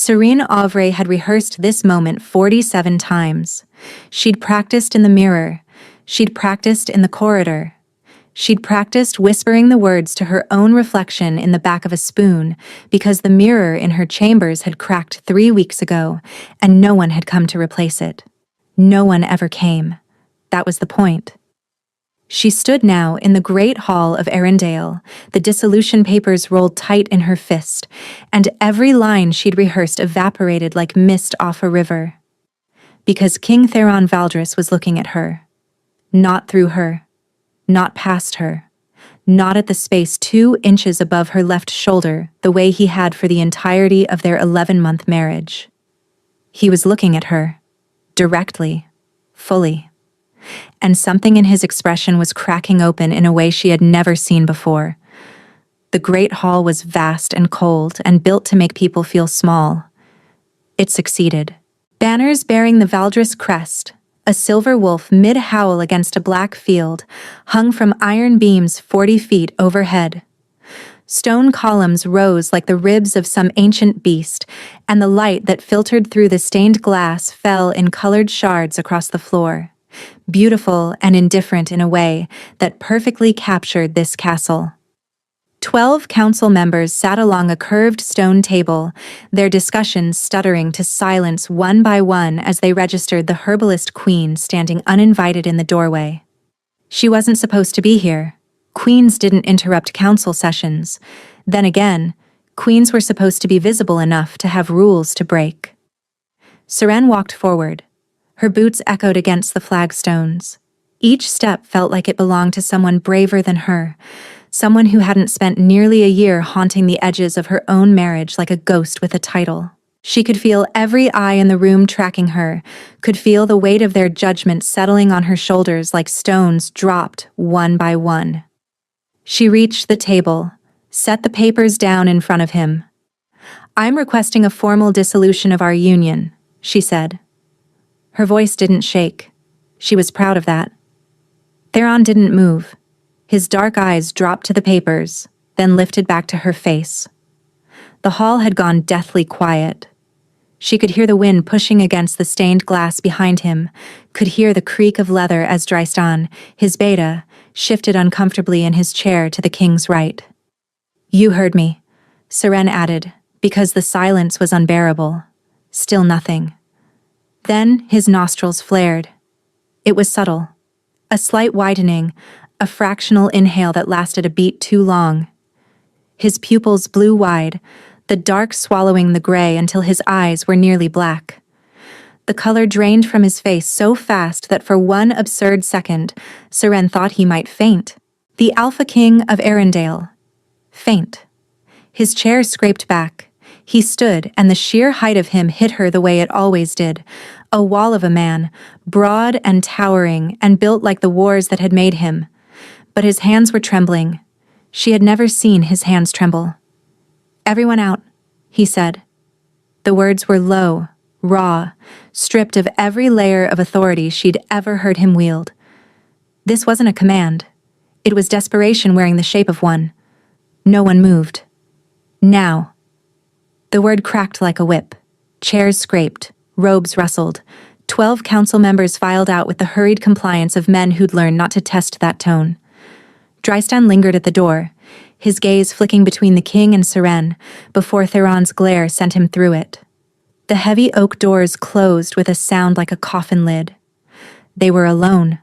Serene Auvray had rehearsed this moment 47 times. She'd practiced in the mirror. She'd practiced in the corridor. She'd practiced whispering the words to her own reflection in the back of a spoon, because the mirror in her chambers had cracked 3 weeks ago, and no one had come to replace it. No one ever came. That was the point. She stood now in the great hall of Arendelle, the dissolution papers rolled tight in her fist, and every line she'd rehearsed evaporated like mist off a river. Because King Theron Valdris was looking at her. Not through her. Not past her. Not at the space 2 inches above her left shoulder, the way he had for the entirety of their 11-month marriage. He was looking at her. Directly. Fully. And something in his expression was cracking open in a way she had never seen before. The great hall was vast and cold and built to make people feel small. It succeeded. Banners bearing the Valdris crest, a silver wolf mid-howl against a black field, hung from iron beams 40 feet overhead. Stone columns rose like the ribs of some ancient beast, and the light that filtered through the stained glass fell in colored shards across the floor. Beautiful and indifferent in a way that perfectly captured this castle. 12 council members sat along a curved stone table, their discussions stuttering to silence one by one as they registered the herbalist queen standing uninvited in the doorway. She wasn't supposed to be here. Queens didn't interrupt council sessions. Then again, queens were supposed to be visible enough to have rules to break. Serene walked forward. Her boots echoed against the flagstones. Each step felt like it belonged to someone braver than her, someone who hadn't spent nearly a year haunting the edges of her own marriage like a ghost with a title. She could feel every eye in the room tracking her, could feel the weight of their judgment settling on her shoulders like stones dropped one by one. She reached the table, set the papers down in front of him. "I'm requesting a formal dissolution of our union," she said. Her voice didn't shake. She was proud of that. Theron didn't move. His dark eyes dropped to the papers, then lifted back to her face. The hall had gone deathly quiet. She could hear the wind pushing against the stained glass behind him, could hear the creak of leather as Dristan, his beta, shifted uncomfortably in his chair to the king's right. "You heard me," Serene added, because the silence was unbearable. Still nothing. Then his nostrils flared. It was subtle. A slight widening, a fractional inhale that lasted a beat too long. His pupils blew wide, the dark swallowing the gray until his eyes were nearly black. The color drained from his face so fast that for one absurd second, Serene thought he might faint. The Alpha King of Arendelle. Faint. His chair scraped back. He stood, and the sheer height of him hit her the way it always did. A wall of a man, broad and towering, and built like the wars that had made him. But his hands were trembling. She had never seen his hands tremble. "Everyone out," he said. The words were low, raw, stripped of every layer of authority she'd ever heard him wield. This wasn't a command. It was desperation wearing the shape of one. No one moved. Now. The word cracked like a whip. Chairs scraped. Robes rustled. 12 council members filed out with the hurried compliance of men who'd learned not to test that tone. Dristan lingered at the door, his gaze flicking between the king and Serene, before Theron's glare sent him through it. The heavy oak doors closed with a sound like a coffin lid. They were alone.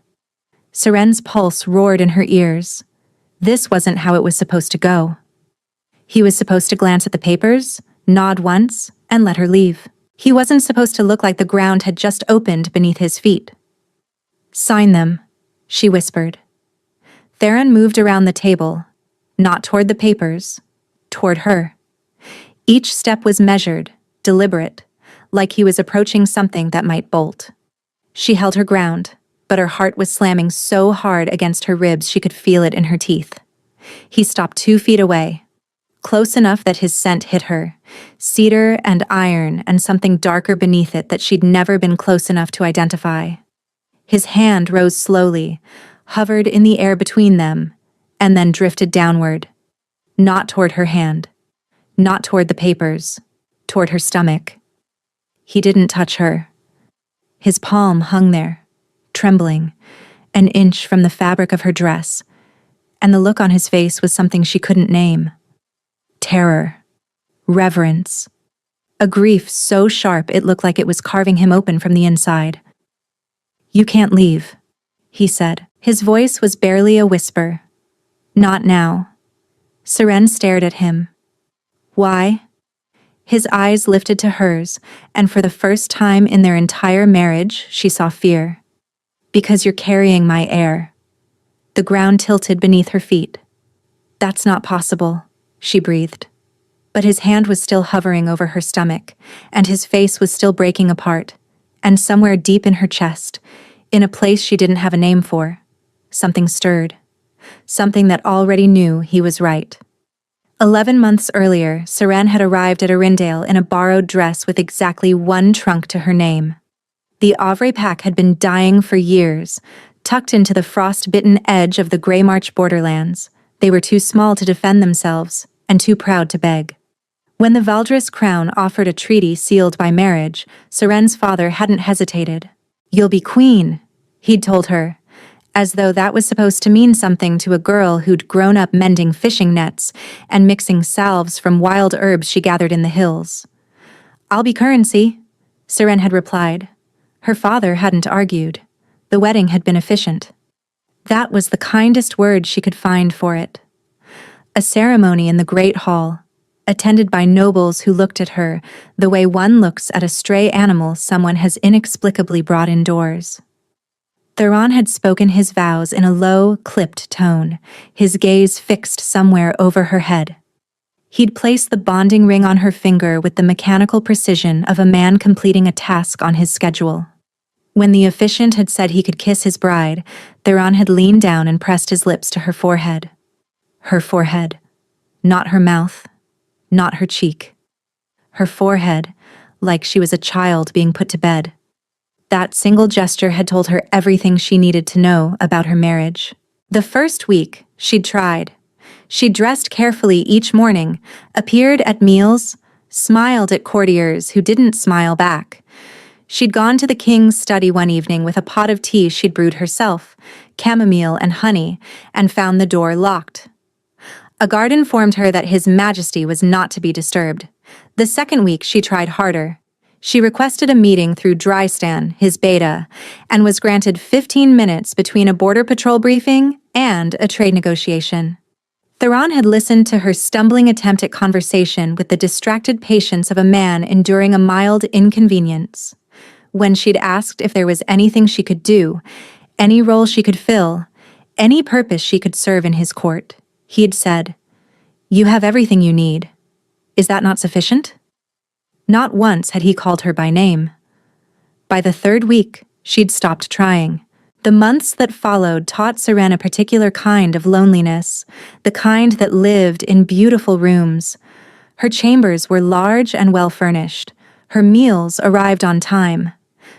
Serene's pulse roared in her ears. This wasn't how it was supposed to go. He was supposed to glance at the papers, nod once, and let her leave. He wasn't supposed to look like the ground had just opened beneath his feet. "Sign them," she whispered. Theron moved around the table, not toward the papers, toward her. Each step was measured, deliberate, like he was approaching something that might bolt. She held her ground, but her heart was slamming so hard against her ribs she could feel it in her teeth. He stopped 2 feet away, close enough that his scent hit her, cedar and iron and something darker beneath it that she'd never been close enough to identify. His hand rose slowly, hovered in the air between them, and then drifted downward. Not toward her hand. Not toward the papers. toward her stomach. He didn't touch her. His palm hung there, trembling, an inch from the fabric of her dress, and the look on his face was something she couldn't name. Terror, reverence, a grief so sharp it looked like it was carving him open from the inside. "You can't leave," he said. His voice was barely a whisper. "Not now." Seren stared at him. "Why?" His eyes lifted to hers, and for the first time in their entire marriage, she saw fear. "Because you're carrying my heir." The ground tilted beneath her feet. "That's not possible," she breathed. But his hand was still hovering over her stomach, and his face was still breaking apart, and somewhere deep in her chest, in a place she didn't have a name for, something stirred. Something that already knew he was right. 11 months earlier, Seren had arrived at Arindale in a borrowed dress with exactly one trunk to her name. The Avre pack had been dying for years, tucked into the frost-bitten edge of the Grey March borderlands. They were too small to defend themselves, and too proud to beg. When the Valdris crown offered a treaty sealed by marriage, Seren's father hadn't hesitated. "You'll be queen," he'd told her, as though that was supposed to mean something to a girl who'd grown up mending fishing nets and mixing salves from wild herbs she gathered in the hills. "I'll be currency," Seren had replied. Her father hadn't argued. The wedding had been efficient. That was the kindest word she could find for it. A ceremony in the great hall, attended by nobles who looked at her the way one looks at a stray animal someone has inexplicably brought indoors. Theron had spoken his vows in a low, clipped tone, his gaze fixed somewhere over her head. He'd placed the bonding ring on her finger with the mechanical precision of a man completing a task on his schedule. When the officiant had said he could kiss his bride, Theron had leaned down and pressed his lips to her forehead. Her forehead. Not her mouth. Not her cheek. Her forehead, like she was a child being put to bed. That single gesture had told her everything she needed to know about her marriage. The first week, she'd tried. She dressed carefully each morning, appeared at meals, smiled at courtiers who didn't smile back. She'd gone to the king's study one evening with a pot of tea she'd brewed herself, chamomile and honey, and found the door locked. A guard informed her that His Majesty was not to be disturbed. The second week, she tried harder. She requested a meeting through Drystan, his beta, and was granted 15 minutes between a border patrol briefing and a trade negotiation. Theron had listened to her stumbling attempt at conversation with the distracted patience of a man enduring a mild inconvenience. When she'd asked if there was anything she could do, any role she could fill, any purpose she could serve in his court, he'd said, "You have everything you need. Is that not sufficient?" Not once had he called her by name. By the third week, she'd stopped trying. The months that followed taught Seren a particular kind of loneliness, the kind that lived in beautiful rooms. Her chambers were large and well-furnished. Her meals arrived on time.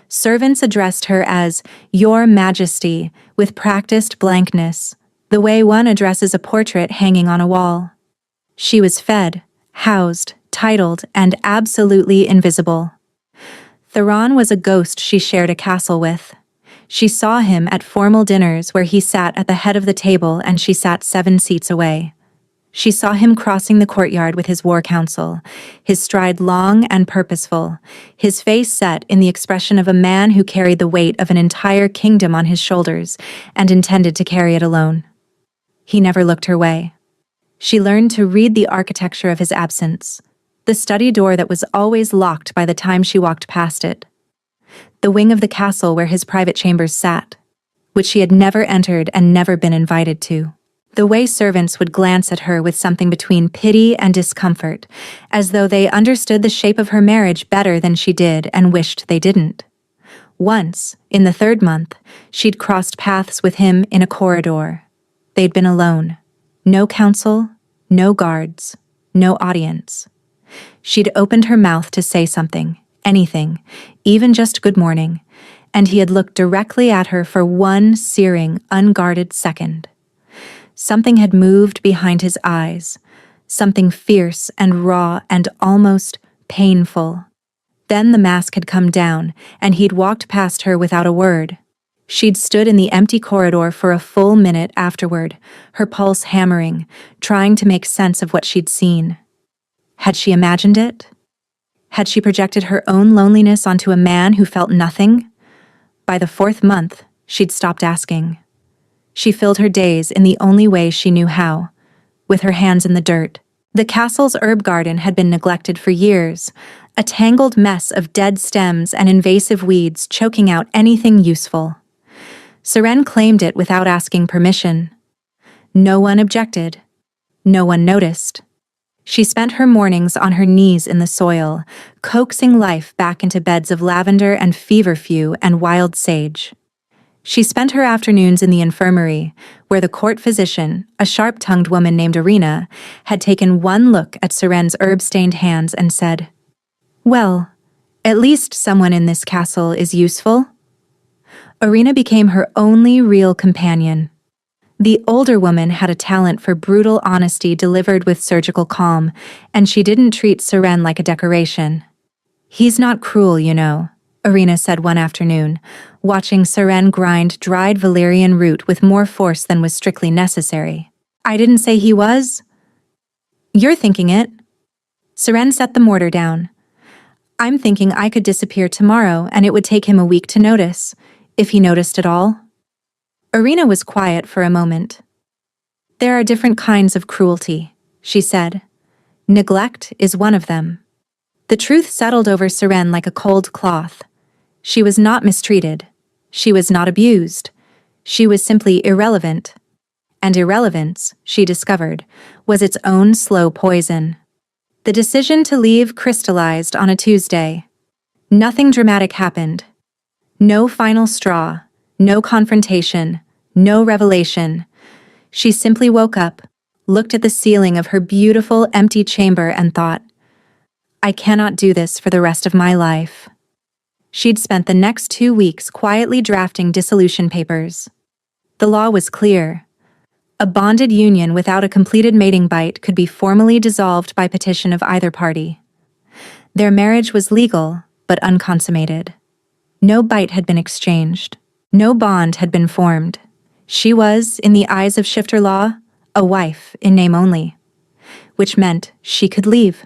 Servants addressed her as "Your Majesty" with practiced blankness, the way one addresses a portrait hanging on a wall. She was fed, housed, titled, and absolutely invisible. Theron was a ghost she shared a castle with. She saw him at formal dinners where he sat at the head of the table and she sat 7 seats away. She saw him crossing the courtyard with his war council, his stride long and purposeful, his face set in the expression of a man who carried the weight of an entire kingdom on his shoulders and intended to carry it alone. He never looked her way. She learned to read the architecture of his absence, the study door that was always locked by the time she walked past it, the wing of the castle where his private chambers sat, which she had never entered and never been invited to. The way servants would glance at her with something between pity and discomfort, as though they understood the shape of her marriage better than she did and wished they didn't. Once, in the 3rd month, she'd crossed paths with him in a corridor. They'd been alone. No counsel, no guards, no audience. She'd opened her mouth to say something, anything, even just good morning, and he had looked directly at her for one searing, unguarded second. Something had moved behind his eyes, something fierce and raw and almost painful. Then the mask had come down, and he'd walked past her without a word. She'd stood in the empty corridor for a full minute afterward, her pulse hammering, trying to make sense of what she'd seen. Had she imagined it? Had she projected her own loneliness onto a man who felt nothing? By the 4th month, she'd stopped asking. She filled her days in the only way she knew how, with her hands in the dirt. The castle's herb garden had been neglected for years, a tangled mess of dead stems and invasive weeds choking out anything useful. Seren claimed it without asking permission. No one objected. No one noticed. She spent her mornings on her knees in the soil, coaxing life back into beds of lavender and feverfew and wild sage. She spent her afternoons in the infirmary, where the court physician, a sharp-tongued woman named Irina, had taken one look at Seren's herb-stained hands and said, "Well, at least someone in this castle is useful." Irina became her only real companion. The older woman had a talent for brutal honesty delivered with surgical calm, and she didn't treat Seren like a decoration. "He's not cruel, you know," Irina said one afternoon, watching Seren grind dried valerian root with more force than was strictly necessary. "I didn't say he was." "You're thinking it." Seren set the mortar down. "I'm thinking I could disappear tomorrow and it would take him a week to notice, if he noticed at all." Irina was quiet for a moment. "There are different kinds of cruelty," she said. "Neglect is one of them." The truth settled over Seren like a cold cloth. She was not mistreated. She was not abused. She was simply irrelevant. And irrelevance, she discovered, was its own slow poison. The decision to leave crystallized on a Tuesday. Nothing dramatic happened. No final straw, no confrontation, no revelation. She simply woke up, looked at the ceiling of her beautiful, empty chamber and thought, "I cannot do this for the rest of my life." She'd spent the next 2 weeks quietly drafting dissolution papers. The law was clear. A bonded union without a completed mating bite could be formally dissolved by petition of either party. Their marriage was legal, but unconsummated. No bite had been exchanged. No bond had been formed. She was, in the eyes of shifter law, a wife in name only, which meant she could leave.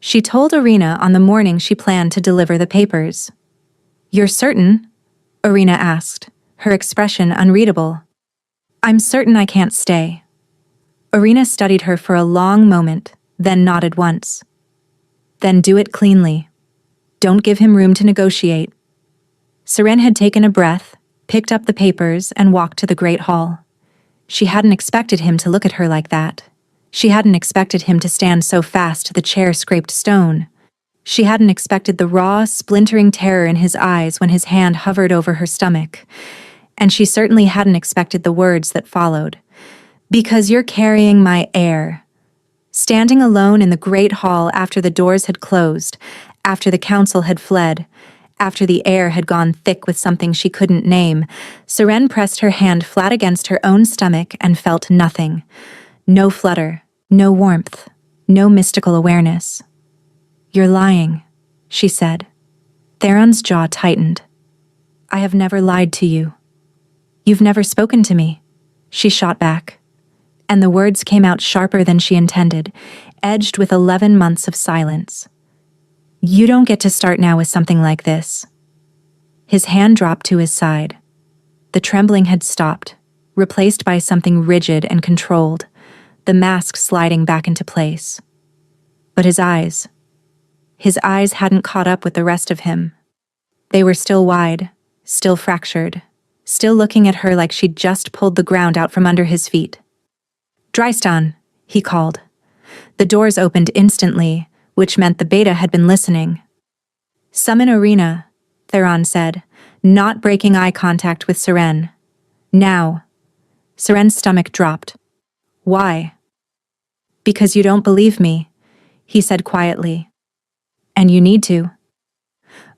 She told Irina on the morning she planned to deliver the papers. "You're certain?" Irina asked, her expression unreadable. "I'm certain I can't stay." Irina studied her for a long moment, then nodded once. "Then do it cleanly. Don't give him room to negotiate." Seren had taken a breath, picked up the papers, and walked to the great hall. She hadn't expected him to look at her like that. She hadn't expected him to stand so fast the chair scraped stone. She hadn't expected the raw, splintering terror in his eyes when his hand hovered over her stomach. And she certainly hadn't expected the words that followed. "Because you're carrying my heir." Standing alone in the great hall after the doors had closed, after the council had fled, after the air had gone thick with something she couldn't name, Seren pressed her hand flat against her own stomach and felt nothing. No flutter, no warmth, no mystical awareness. "You're lying," she said. Theron's jaw tightened. "I have never lied to you." "You've never spoken to me," she shot back. And the words came out sharper than she intended, edged with 11 months of silence. "You don't get to start now with something like this." His hand dropped to his side. The trembling had stopped, replaced by something rigid and controlled, the mask sliding back into place. But his eyes hadn't caught up with the rest of him. They were still wide, still fractured, still looking at her like she'd just pulled the ground out from under his feet. "Drystan," he called. The doors opened instantly, which meant the beta had been listening. "Summon Irina," Theron said, not breaking eye contact with Seren. "Now." Seren's stomach dropped. "Why?" "Because you don't believe me," he said quietly. "And you need to."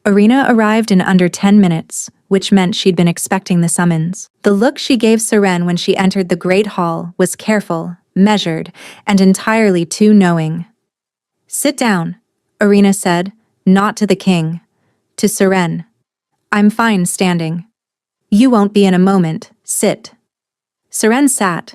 Irina arrived in under 10 minutes, which meant she'd been expecting the summons. The look she gave Seren when she entered the great hall was careful, measured, and entirely too knowing. "Sit down," Irina said, not to the king. To Seren. I'm fine standing. You won't be in a moment, sit. Seren sat.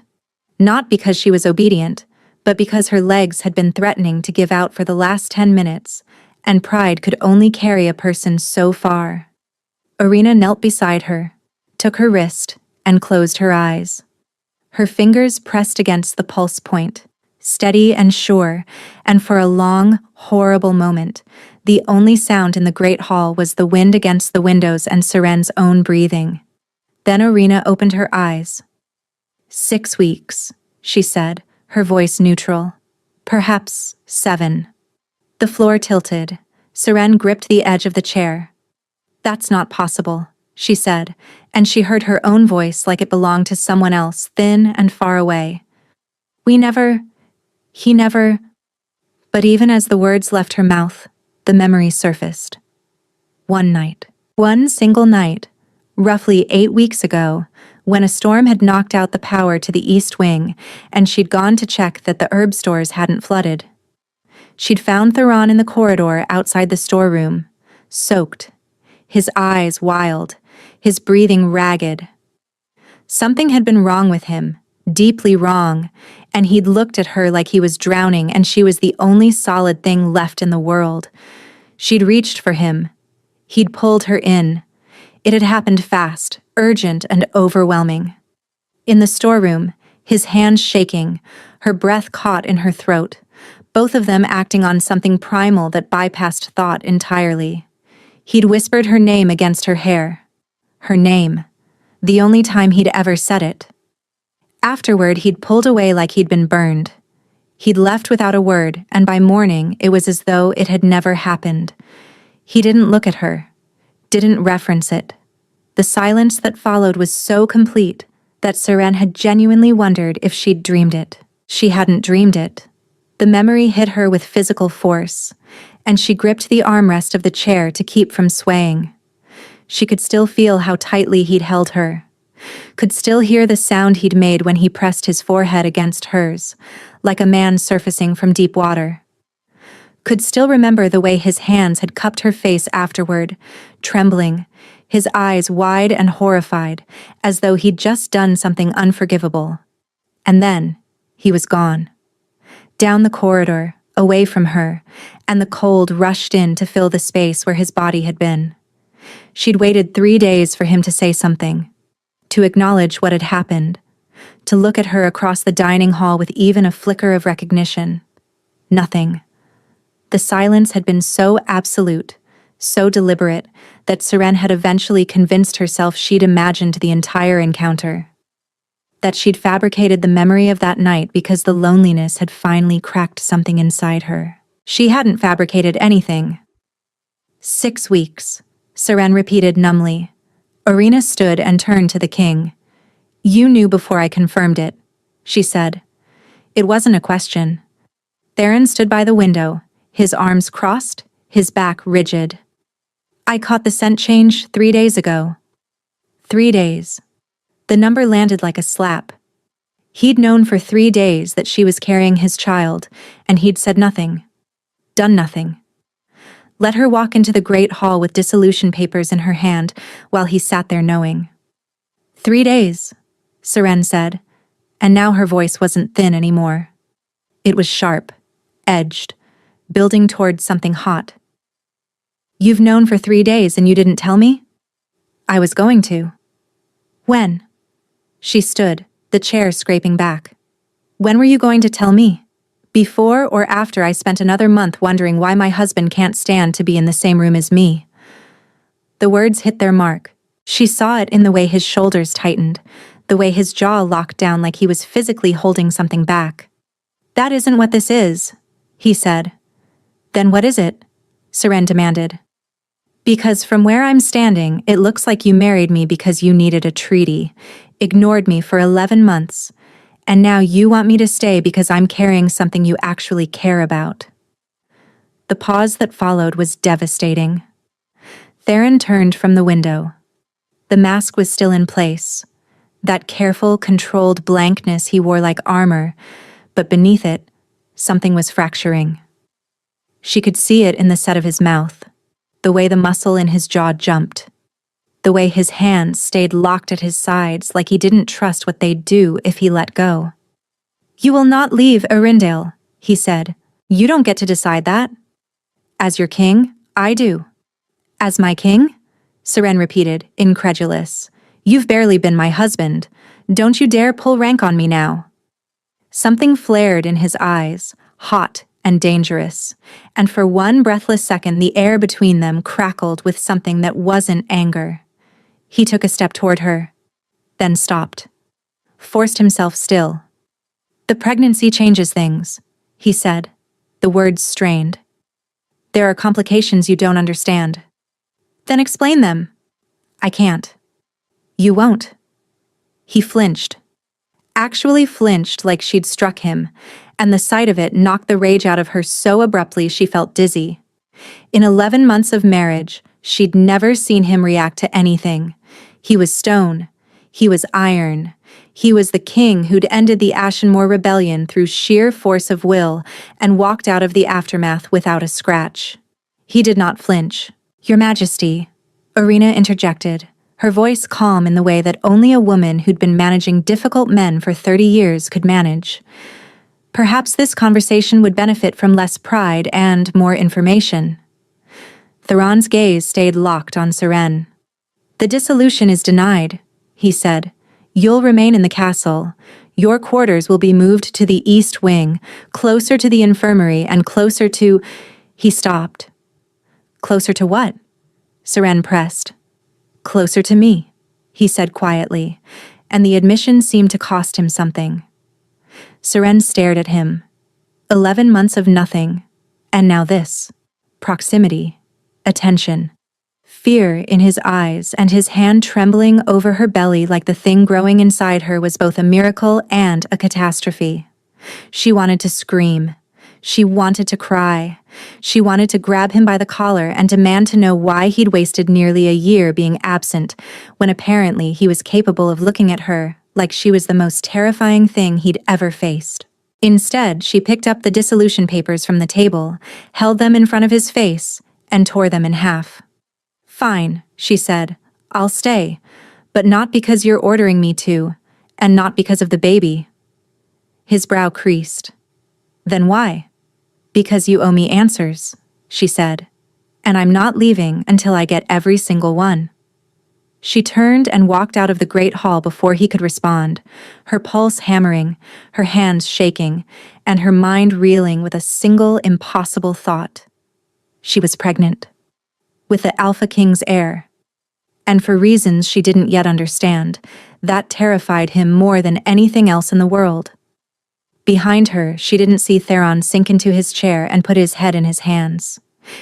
Not because she was obedient, but because her legs had been threatening to give out for the last 10 minutes, and pride could only carry a person so far. Irina knelt beside her, took her wrist, and closed her eyes. Her fingers pressed against the pulse point, steady and sure, and for a long, horrible moment, the only sound in the great hall was the wind against the windows and Seren's own breathing. Then Irina opened her eyes. 6 weeks, she said, her voice neutral. Perhaps 7. The floor tilted. Seren gripped the edge of the chair. That's not possible, she said, and she heard her own voice like it belonged to someone else, thin and far away. He never. But even as the words left her mouth, the memory surfaced. One single night, roughly 8 weeks ago, when a storm had knocked out the power to the east wing, and she'd gone to check that the herb stores hadn't flooded. She'd found Theron in the corridor outside the storeroom, soaked, his eyes wild, his breathing ragged. Something had been wrong with him, deeply wrong, and he'd looked at her like he was drowning and she was the only solid thing left in the world. She'd reached for him. He'd pulled her in. It had happened fast, urgent, and overwhelming. In the storeroom, his hands shaking, her breath caught in her throat, both of them acting on something primal that bypassed thought entirely. He'd whispered her name against her hair. Her name. The only time he'd ever said it. Afterward, he'd pulled away like he'd been burned. He'd left without a word, and by morning, it was as though it had never happened. He didn't look at her, didn't reference it. The silence that followed was so complete that Seren had genuinely wondered if she'd dreamed it. She hadn't dreamed it. The memory hit her with physical force, and she gripped the armrest of the chair to keep from swaying. She could still feel how tightly he'd held her, could still hear the sound he'd made when he pressed his forehead against hers, like a man surfacing from deep water. Could still remember the way his hands had cupped her face afterward, trembling, his eyes wide and horrified, as though he'd just done something unforgivable. And then, he was gone. Down the corridor, away from her, and the cold rushed in to fill the space where his body had been. She'd waited 3 days for him to say something, to acknowledge what had happened, to look at her across the dining hall with even a flicker of recognition. Nothing. The silence had been so absolute, so deliberate, that Seren had eventually convinced herself she'd imagined the entire encounter. That she'd fabricated the memory of that night because the loneliness had finally cracked something inside her. She hadn't fabricated anything. 6 weeks, Seren repeated numbly. Irina stood and turned to the king. You knew before I confirmed it, she said. It wasn't a question. Theron stood by the window, his arms crossed, his back rigid. I caught the scent change 3 days ago. 3 days. The number landed like a slap. He'd known for 3 days that she was carrying his child, and he'd said nothing. Done nothing. Let her walk into the great hall with dissolution papers in her hand while he sat there knowing. 3 days, Seren said, and now her voice wasn't thin anymore. It was sharp, edged, building towards something hot. You've known for 3 days and you didn't tell me? I was going to. When? She stood, the chair scraping back. When were you going to tell me? Before or after I spent another month wondering why my husband can't stand to be in the same room as me? The words hit their mark. She saw it in the way his shoulders tightened, the way his jaw locked down like he was physically holding something back. That isn't what this is, he said. Then what is it? Seren demanded. Because from where I'm standing, it looks like you married me because you needed a treaty, ignored me for 11 months, and now you want me to stay because I'm carrying something you actually care about. The pause that followed was devastating. Theron turned from the window. The mask was still in place, that careful, controlled blankness he wore like armor, but beneath it, something was fracturing. She could see it in the set of his mouth, the way the muscle in his jaw jumped, the way his hands stayed locked at his sides like he didn't trust what they'd do if he let go. "You will not leave Arindale," he said. "You don't get to decide that. As your king, I do." "As my king?" Seren repeated, incredulous. "You've barely been my husband. Don't you dare pull rank on me now." Something flared in his eyes, hot and dangerous, and for one breathless second the air between them crackled with something that wasn't anger. He took a step toward her, then stopped, forced himself still. "The pregnancy changes things," he said, the words strained. "There are complications you don't understand." "Then explain them." "I can't." "You won't." He flinched. Actually flinched like she'd struck him, and the sight of it knocked the rage out of her so abruptly she felt dizzy. In 11 months of marriage, she'd never seen him react to anything. He was stone. He was iron. He was the king who'd ended the Ashenmore rebellion through sheer force of will and walked out of the aftermath without a scratch. He did not flinch. "Your Majesty," Irina interjected, her voice calm in the way that only a woman who'd been managing difficult men for 30 years could manage. Perhaps this conversation would benefit from less pride and more information. Theron's gaze stayed locked on Seren. "The dissolution is denied," he said. "You'll remain in the castle. Your quarters will be moved to the east wing, closer to the infirmary and closer to—" He stopped. "Closer to what?" Seren pressed. "Closer to me," he said quietly, and the admission seemed to cost him something. Seren stared at him. 11 months of nothing, and now this. Proximity. Attention. Fear in his eyes and his hand trembling over her belly like the thing growing inside her was both a miracle and a catastrophe. She wanted to scream. She wanted to cry. She wanted to grab him by the collar and demand to know why he'd wasted nearly a year being absent, when apparently he was capable of looking at her like she was the most terrifying thing he'd ever faced. Instead, she picked up the dissolution papers from the table, held them in front of his face, and tore them in half. "Fine," she said. "I'll stay, but not because you're ordering me to, and not because of the baby." His brow creased. "Then why?" "Because you owe me answers," she said, "and I'm not leaving until I get every single one." She turned and walked out of the great hall before he could respond, her pulse hammering, her hands shaking, and her mind reeling with a single impossible thought. She was pregnant. With the Alpha King's heir. And for reasons she didn't yet understand, that terrified him more than anything else in the world. Behind her, she didn't see Theron sink into his chair and put his head in his hands.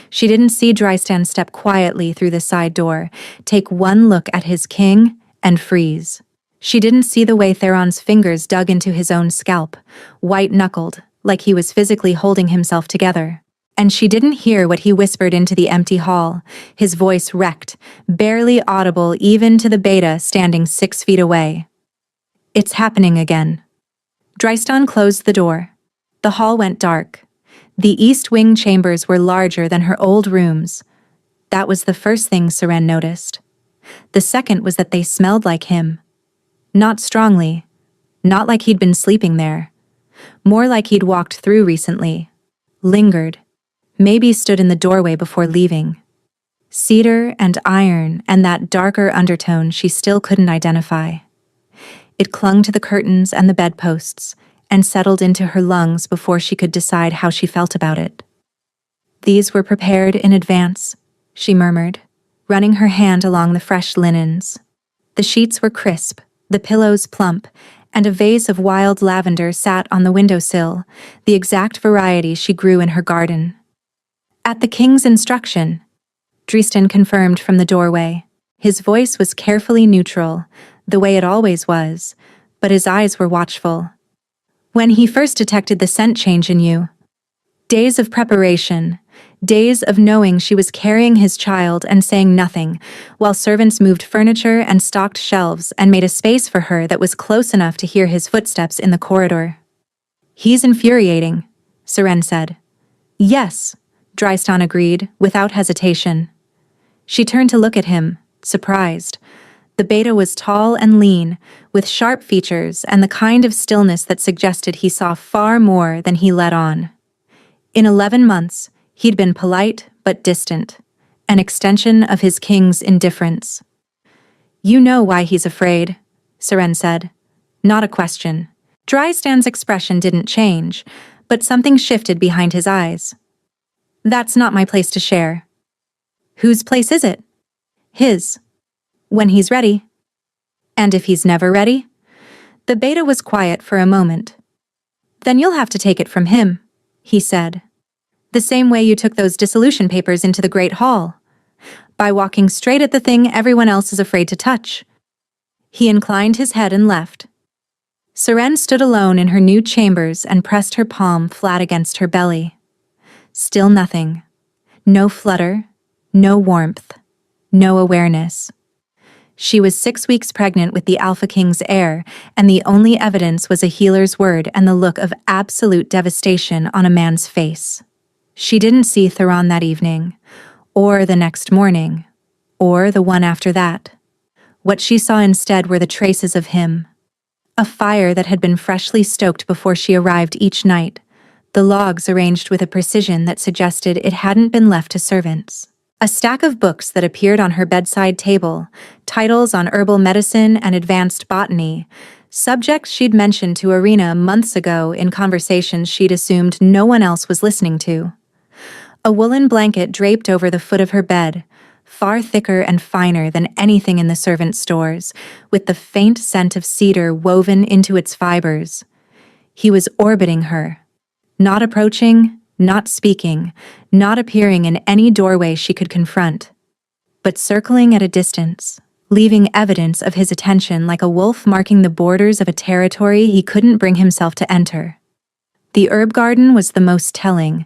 She didn't see Drystan step quietly through the side door, take one look at his king, and freeze. She didn't see the way Theron's fingers dug into his own scalp, white-knuckled, like he was physically holding himself together. And she didn't hear what he whispered into the empty hall, his voice wrecked, barely audible even to the beta standing 6 feet away. "It's happening again." Drystan closed the door. The hall went dark. The East Wing chambers were larger than her old rooms. That was the first thing Seren noticed. The second was that they smelled like him. Not strongly. Not like he'd been sleeping there. More like he'd walked through recently. Lingered. Maybe stood in the doorway before leaving. Cedar and iron and that darker undertone she still couldn't identify. It clung to the curtains and the bedposts and settled into her lungs before she could decide how she felt about it. "These were prepared in advance," she murmured, running her hand along the fresh linens. The sheets were crisp, the pillows plump, and a vase of wild lavender sat on the windowsill, the exact variety she grew in her garden. "At the king's instruction," Drystan confirmed from the doorway. His voice was carefully neutral, the way it always was, but his eyes were watchful. "When he first detected the scent change in you. Days of preparation, days of knowing she was carrying his child and saying nothing, while servants moved furniture and stocked shelves and made a space for her that was close enough to hear his footsteps in the corridor." "He's infuriating," Seren said. "Yes, Drystan agreed, without hesitation. She turned to look at him, surprised. The beta was tall and lean, with sharp features and the kind of stillness that suggested he saw far more than he let on. In 11 months, he'd been polite but distant, an extension of his king's indifference. "You know why he's afraid," Seren said. Not a question. Drystan's expression didn't change, but something shifted behind his eyes. "That's not my place to share." "Whose place is it?" "His. When he's ready." "And if he's never ready?" The beta was quiet for a moment. "Then you'll have to take it from him," he said. "The same way you took those dissolution papers into the Great Hall. By walking straight at the thing everyone else is afraid to touch." He inclined his head and left. Seren stood alone in her new chambers and pressed her palm flat against her belly. Still nothing. No flutter, no warmth, no awareness. She was 6 weeks pregnant with the Alpha King's heir, and the only evidence was a healer's word and the look of absolute devastation on a man's face. She didn't see Theron that evening, or the next morning, or the one after that. What she saw instead were the traces of him. A fire that had been freshly stoked before she arrived each night, the logs arranged with a precision that suggested it hadn't been left to servants. A stack of books that appeared on her bedside table, titles on herbal medicine and advanced botany, subjects she'd mentioned to Irina months ago in conversations she'd assumed no one else was listening to. A woolen blanket draped over the foot of her bed, far thicker and finer than anything in the servant stores, with the faint scent of cedar woven into its fibers. He was orbiting her, not approaching, not speaking, not appearing in any doorway she could confront, but circling at a distance, leaving evidence of his attention like a wolf marking the borders of a territory he couldn't bring himself to enter. The herb garden was the most telling.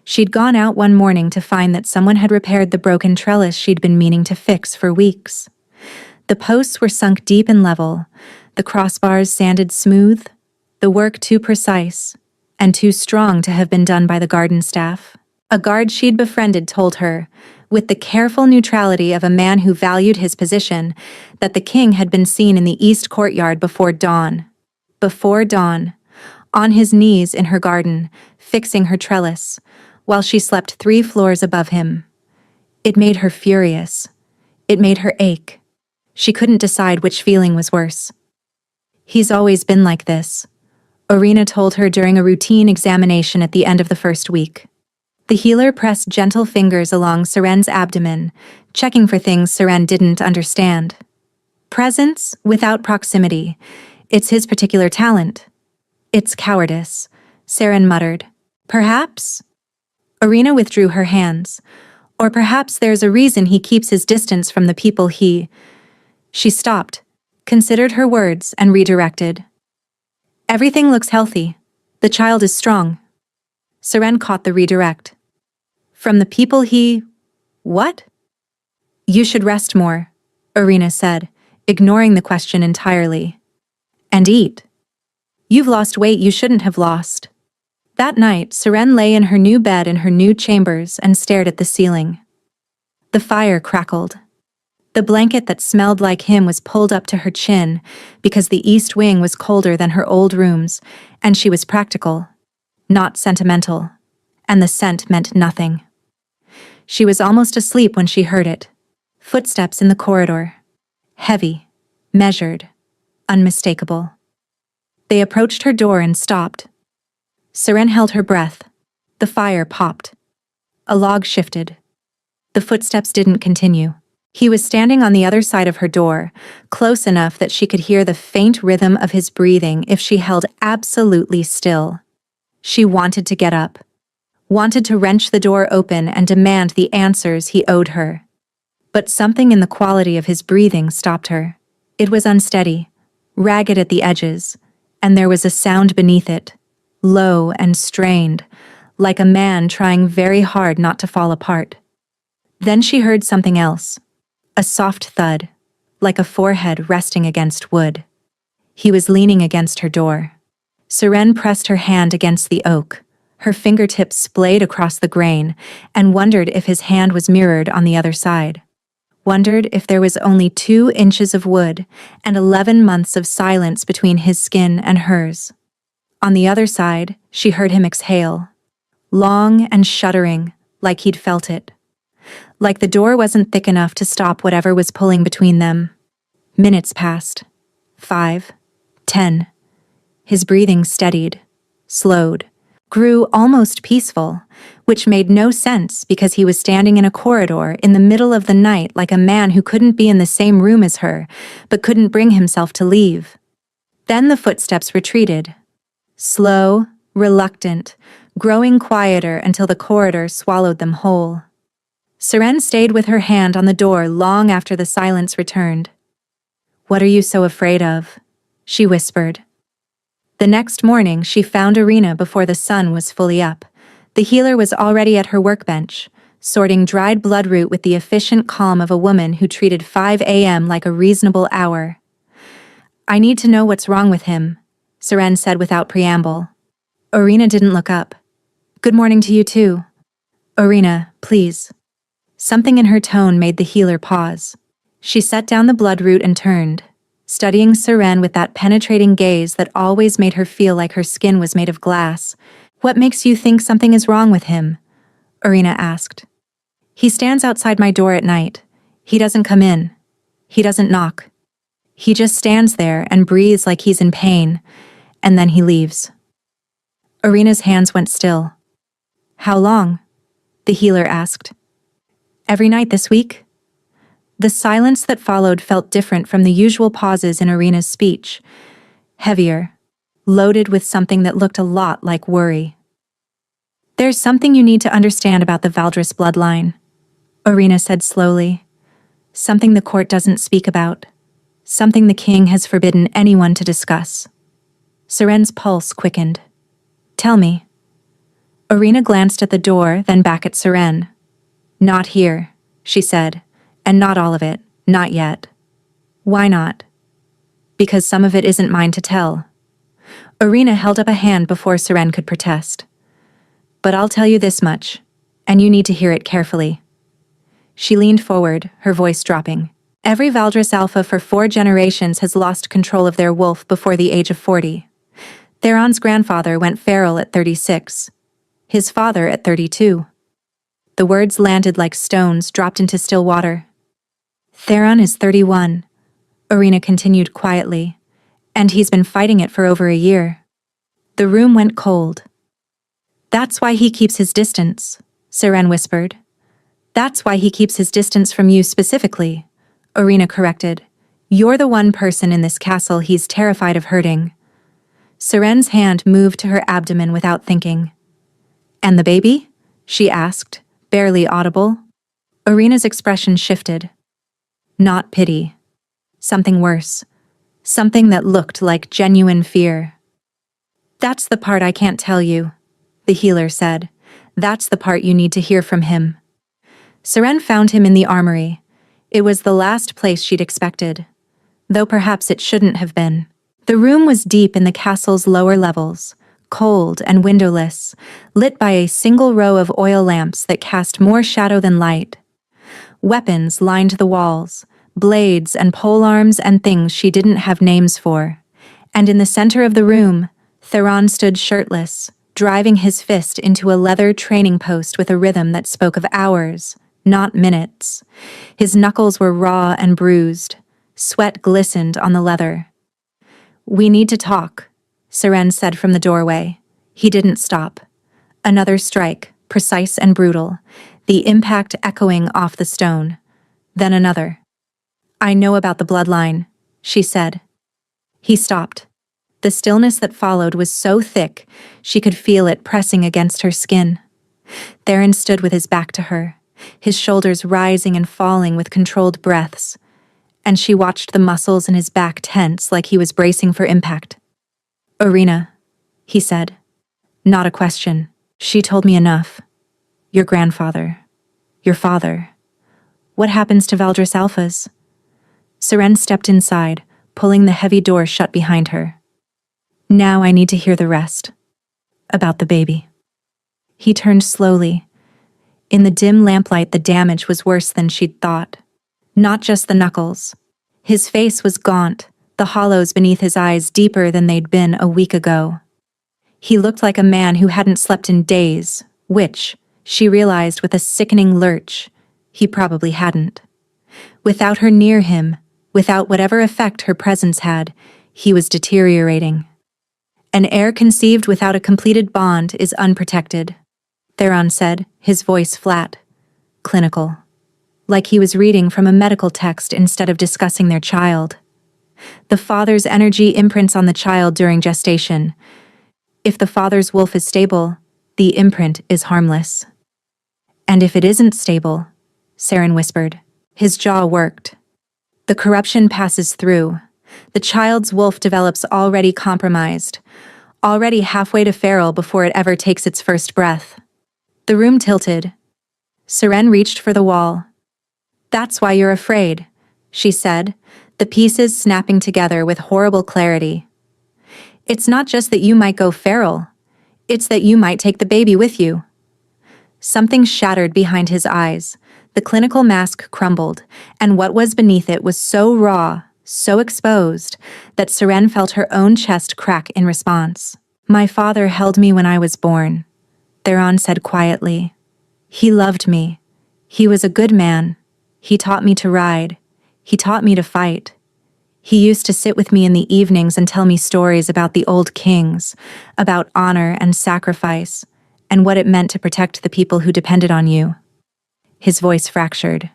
She'd gone out one morning to find that someone had repaired the broken trellis she'd been meaning to fix for weeks. The posts were sunk deep and level, the crossbars sanded smooth, the work too precise, and too strong to have been done by the garden staff. A guard she'd befriended told her, with the careful neutrality of a man who valued his position, that the king had been seen in the east courtyard before dawn. Before dawn, on his knees in her garden, fixing her trellis, while she slept 3 floors above him. It made her furious. It made her ache. She couldn't decide which feeling was worse. "He's always been like this," Irina told her during a routine examination at the end of the first week. The healer pressed gentle fingers along Seren's abdomen, checking for things Seren didn't understand. "Presence without proximity. It's his particular talent." "It's cowardice," Seren muttered. "Perhaps?" Irina withdrew her hands. "Or perhaps there's a reason he keeps his distance from the people he—" She stopped, considered her words, and redirected. "Everything looks healthy. The child is strong." Seren caught the redirect. "From the people he— What?" "You should rest more," Irina said, ignoring the question entirely. "And eat. You've lost weight you shouldn't have lost." That night, Seren lay in her new bed in her new chambers and stared at the ceiling. The fire crackled. The blanket that smelled like him was pulled up to her chin because the east wing was colder than her old rooms, and she was practical, not sentimental, and the scent meant nothing. She was almost asleep when she heard it. Footsteps in the corridor. Heavy, measured, unmistakable. They approached her door and stopped. Seren held her breath. The fire popped. A log shifted. The footsteps didn't continue. He was standing on the other side of her door, close enough that she could hear the faint rhythm of his breathing if she held absolutely still. She wanted to get up, wanted to wrench the door open and demand the answers he owed her. But something in the quality of his breathing stopped her. It was unsteady, ragged at the edges, and there was a sound beneath it, low and strained, like a man trying very hard not to fall apart. Then she heard something else. A soft thud, like a forehead resting against wood. He was leaning against her door. Seren pressed her hand against the oak, Her fingertips splayed across the grain and wondered if his hand was mirrored on the other side. Wondered if there was only 2 inches of wood and 11 months of silence between his skin and hers. On the other side, she heard him exhale, long and shuddering, like he'd felt it. Like the door wasn't thick enough to stop whatever was pulling between them. Minutes passed. 5, 10. His breathing steadied, slowed, grew almost peaceful, which made no sense because he was standing in a corridor in the middle of the night like a man who couldn't be in the same room as her, but couldn't bring himself to leave. Then the footsteps retreated. Slow, reluctant, growing quieter until the corridor swallowed them whole. Seren stayed with her hand on the door long after the silence returned. "What are you so afraid of?" she whispered. The next morning, she found Irina before the sun was fully up. The healer was already at her workbench, sorting dried bloodroot with the efficient calm of a woman who treated 5 a.m. like a reasonable hour. "I need to know what's wrong with him," Seren said without preamble. Irina didn't look up. "Good morning to you too." "Irina, please." Something in her tone made the healer pause. She set down the bloodroot and turned, studying Seren with that penetrating gaze that always made her feel like her skin was made of glass. "What makes you think something is wrong with him?" Irina asked. "He stands outside my door at night. He doesn't come in. He doesn't knock. He just stands there and breathes like he's in pain, and then he leaves." Irina's hands went still. "How long?" the healer asked. "Every night this week?" The silence that followed felt different from the usual pauses in Irina's speech. Heavier, loaded with something that looked a lot like worry. "There's something you need to understand about the Valdris bloodline," Irina said slowly. "Something the court doesn't speak about. Something the king has forbidden anyone to discuss." Seren's pulse quickened. "Tell me." Irina glanced at the door, then back at Seren. "Not here," she said. "And not all of it, not yet." "Why not?" "Because some of it isn't mine to tell." Irina held up a hand before Seren could protest. "But I'll tell you this much, and you need to hear it carefully." She leaned forward, her voice dropping. "Every Valdris Alpha for 4 generations has lost control of their wolf before the age of 40. Theron's grandfather went feral at 36. His father at 32. The words landed like stones dropped into still water. "Theron is 31, Irina continued quietly, "and he's been fighting it for over a year." The room went cold. "That's why he keeps his distance," Seren whispered. "That's why he keeps his distance from you specifically," Irina corrected. "You're the one person in this castle he's terrified of hurting." Seren's hand moved to her abdomen without thinking. "And the baby?" she asked, barely audible. Irina's expression shifted. Not pity. Something worse. Something that looked like genuine fear. "That's the part I can't tell you," the healer said. "That's the part you need to hear from him." Seren found him in the armory. It was the last place she'd expected, though perhaps it shouldn't have been. The room was deep in the castle's lower levels, cold and windowless, lit by a single row of oil lamps that cast more shadow than light. Weapons lined the walls, blades and polearms and things she didn't have names for. And in the center of the room, Theron stood shirtless, driving his fist into a leather training post with a rhythm that spoke of hours, not minutes. His knuckles were raw and bruised. Sweat glistened on the leather. "We need to talk," Seren said from the doorway. He didn't stop. Another strike, precise and brutal, the impact echoing off the stone. Then another. "I know about the bloodline," she said. He stopped. The stillness that followed was so thick, she could feel it pressing against her skin. Theron stood with his back to her, his shoulders rising and falling with controlled breaths, and she watched the muscles in his back tense like he was bracing for impact. "Irina," he said. "Not a question. She told me enough. Your grandfather. Your father. What happens to Valdris Alphas?" Seren stepped inside, pulling the heavy door shut behind her. "Now I need to hear the rest. About the baby." He turned slowly. In the dim lamplight, the damage was worse than she'd thought. Not just the knuckles. His face was gaunt, the hollows beneath his eyes deeper than they'd been a week ago. He looked like a man who hadn't slept in days, which, she realized with a sickening lurch, he probably hadn't. Without her near him, without whatever effect her presence had, he was deteriorating. An heir conceived without a completed bond is unprotected, Theron said, his voice flat, clinical. Like he was reading from a medical text instead of discussing their child. The father's energy imprints on the child during gestation. If the father's wolf is stable, the imprint is harmless. And if it isn't stable, Saren whispered. His jaw worked. The corruption passes through. The child's wolf develops already compromised, already halfway to feral before it ever takes its first breath. The room tilted. Saren reached for the wall. That's why you're afraid, she said, the pieces snapping together with horrible clarity. It's not just that you might go feral. It's that you might take the baby with you. Something shattered behind his eyes. The clinical mask crumbled, and what was beneath it was so raw, so exposed, that Saren felt her own chest crack in response. My father held me when I was born, Theron said quietly. He loved me. He was a good man. He taught me to ride. He taught me to fight. He used to sit with me in the evenings and tell me stories about the old kings, about honor and sacrifice, and what it meant to protect the people who depended on you. His voice fractured.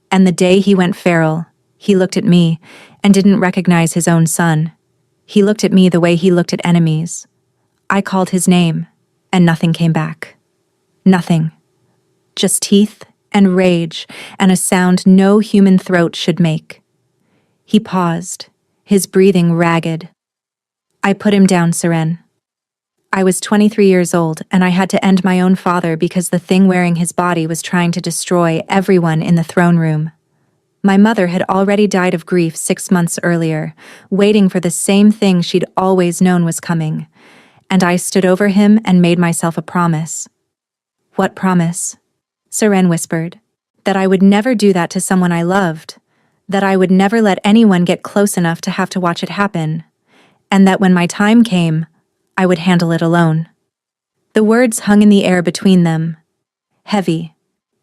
And the day he went feral, he looked at me and didn't recognize his own son. He looked at me the way he looked at enemies. I called his name, and nothing came back. Nothing. Just teeth and rage and a sound no human throat should make. He paused, his breathing ragged. I put him down, Saren. I was 23 years old, and I had to end my own father because the thing wearing his body was trying to destroy everyone in the throne room. My mother had already died of grief 6 months earlier, waiting for the same thing she'd always known was coming. And I stood over him and made myself a promise. What promise? Saren whispered. That I would never do that to someone I loved. That I would never let anyone get close enough to have to watch it happen. And that when my time came, I would handle it alone. The words hung in the air between them. Heavy.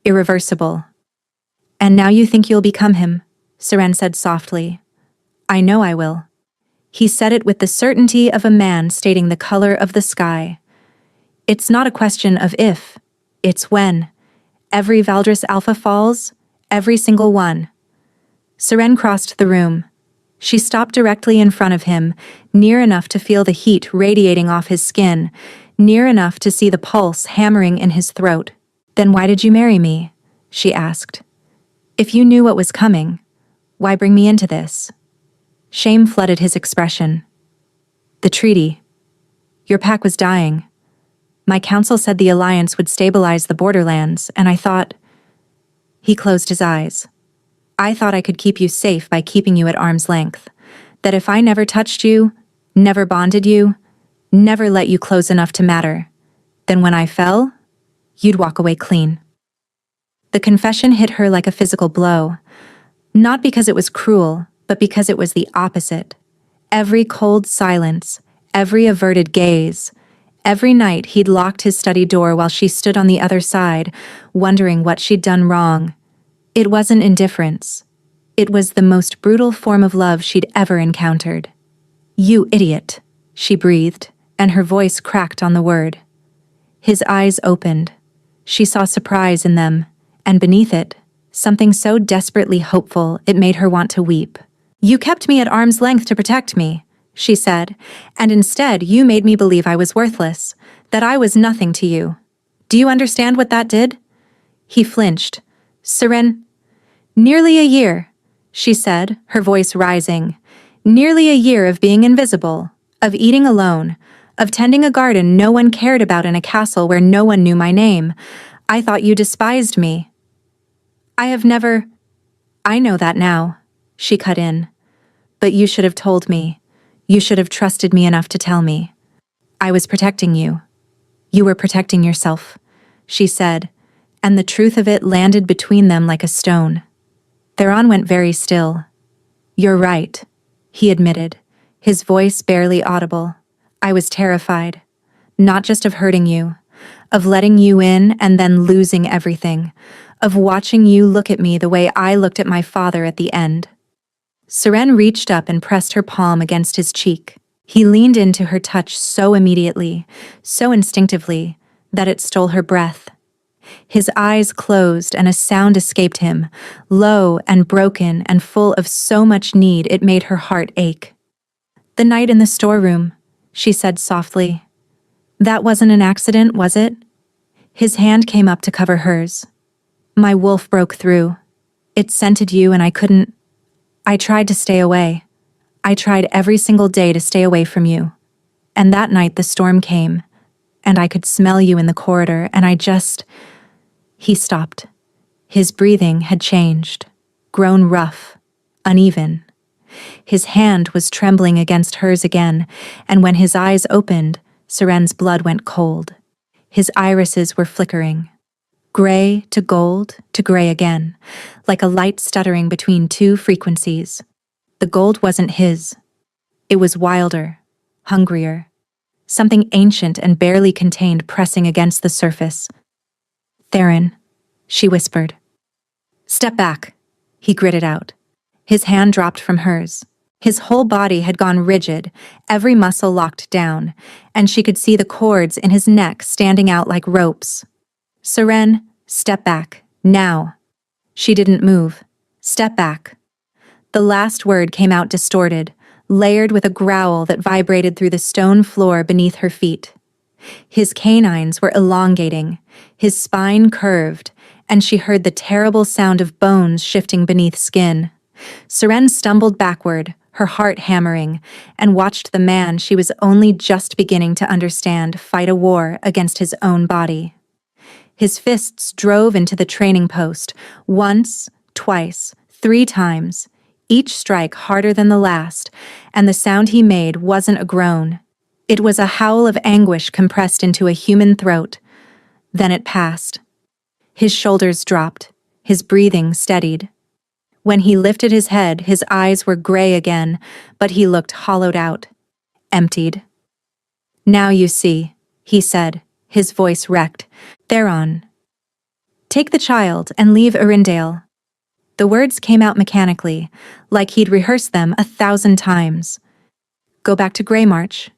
Irreversible. And now you think you'll become him, Saren said softly. I know I will. He said it with the certainty of a man stating the color of the sky. It's not a question of if, it's when. Every Valdris Alpha falls, every single one. Saren crossed the room. She stopped directly in front of him, near enough to feel the heat radiating off his skin, near enough to see the pulse hammering in his throat. Then why did you marry me? She asked. If you knew what was coming, why bring me into this? Shame flooded his expression. The treaty. Your pack was dying. My council said the alliance would stabilize the borderlands, and I thought... He closed his eyes. I thought I could keep you safe by keeping you at arm's length. That if I never touched you, never bonded you, never let you close enough to matter, then when I fell, you'd walk away clean. The confession hit her like a physical blow. Not because it was cruel, but because it was the opposite. Every cold silence, every averted gaze, every night he'd locked his study door while she stood on the other side, wondering what she'd done wrong. It wasn't indifference. It was the most brutal form of love she'd ever encountered. You idiot, she breathed, and her voice cracked on the word. His eyes opened. She saw surprise in them, and beneath it, something so desperately hopeful it made her want to weep. You kept me at arm's length to protect me, she said, and instead you made me believe I was worthless, that I was nothing to you. Do you understand what that did? He flinched. Saren, nearly a year, she said, her voice rising. Nearly a year of being invisible, of eating alone, of tending a garden no one cared about in a castle where no one knew my name. I thought you despised me. I have never... I know that now, she cut in. But you should have told me. You should have trusted me enough to tell me. I was protecting you. You were protecting yourself, she said, and the truth of it landed between them like a stone. Theron went very still. You're right, he admitted, his voice barely audible. I was terrified. Not just of hurting you, of letting you in and then losing everything, of watching you look at me the way I looked at my father at the end. Seren reached up and pressed her palm against his cheek. He leaned into her touch so immediately, so instinctively, that it stole her breath. His eyes closed and a sound escaped him, low and broken and full of so much need it made her heart ache. The night in the storeroom, she said softly. That wasn't an accident, was it? His hand came up to cover hers. My wolf broke through. It scented you and I couldn't. I tried to stay away. I tried every single day to stay away from you. And that night the storm came, and I could smell you in the corridor, and I just... He stopped. His breathing had changed, grown rough, uneven. His hand was trembling against hers again, and when his eyes opened, Seren's blood went cold. His irises were flickering. Gray to gold to gray again, like a light stuttering between two frequencies. The gold wasn't his. It was wilder, hungrier. Something ancient and barely contained pressing against the surface. Theron, she whispered. Step back, he gritted out. His hand dropped from hers. His whole body had gone rigid, every muscle locked down, and she could see the cords in his neck standing out like ropes. Seren, step back, now. She didn't move. Step back. The last word came out distorted, layered with a growl that vibrated through the stone floor beneath her feet. His canines were elongating, his spine curved, and she heard the terrible sound of bones shifting beneath skin. Seren stumbled backward, her heart hammering, and watched the man she was only just beginning to understand fight a war against his own body. His fists drove into the training post, once, twice, 3 times, each strike harder than the last, and the sound he made wasn't a groan. It was a howl of anguish compressed into a human throat. Then it passed. His shoulders dropped, his breathing steadied. When he lifted his head, his eyes were gray again, but he looked hollowed out, emptied. Now you see, he said, his voice wrecked. Theron. Take the child and leave Arendelle. The words came out mechanically, like he'd rehearsed them 1,000 times. Go back to Greymarch.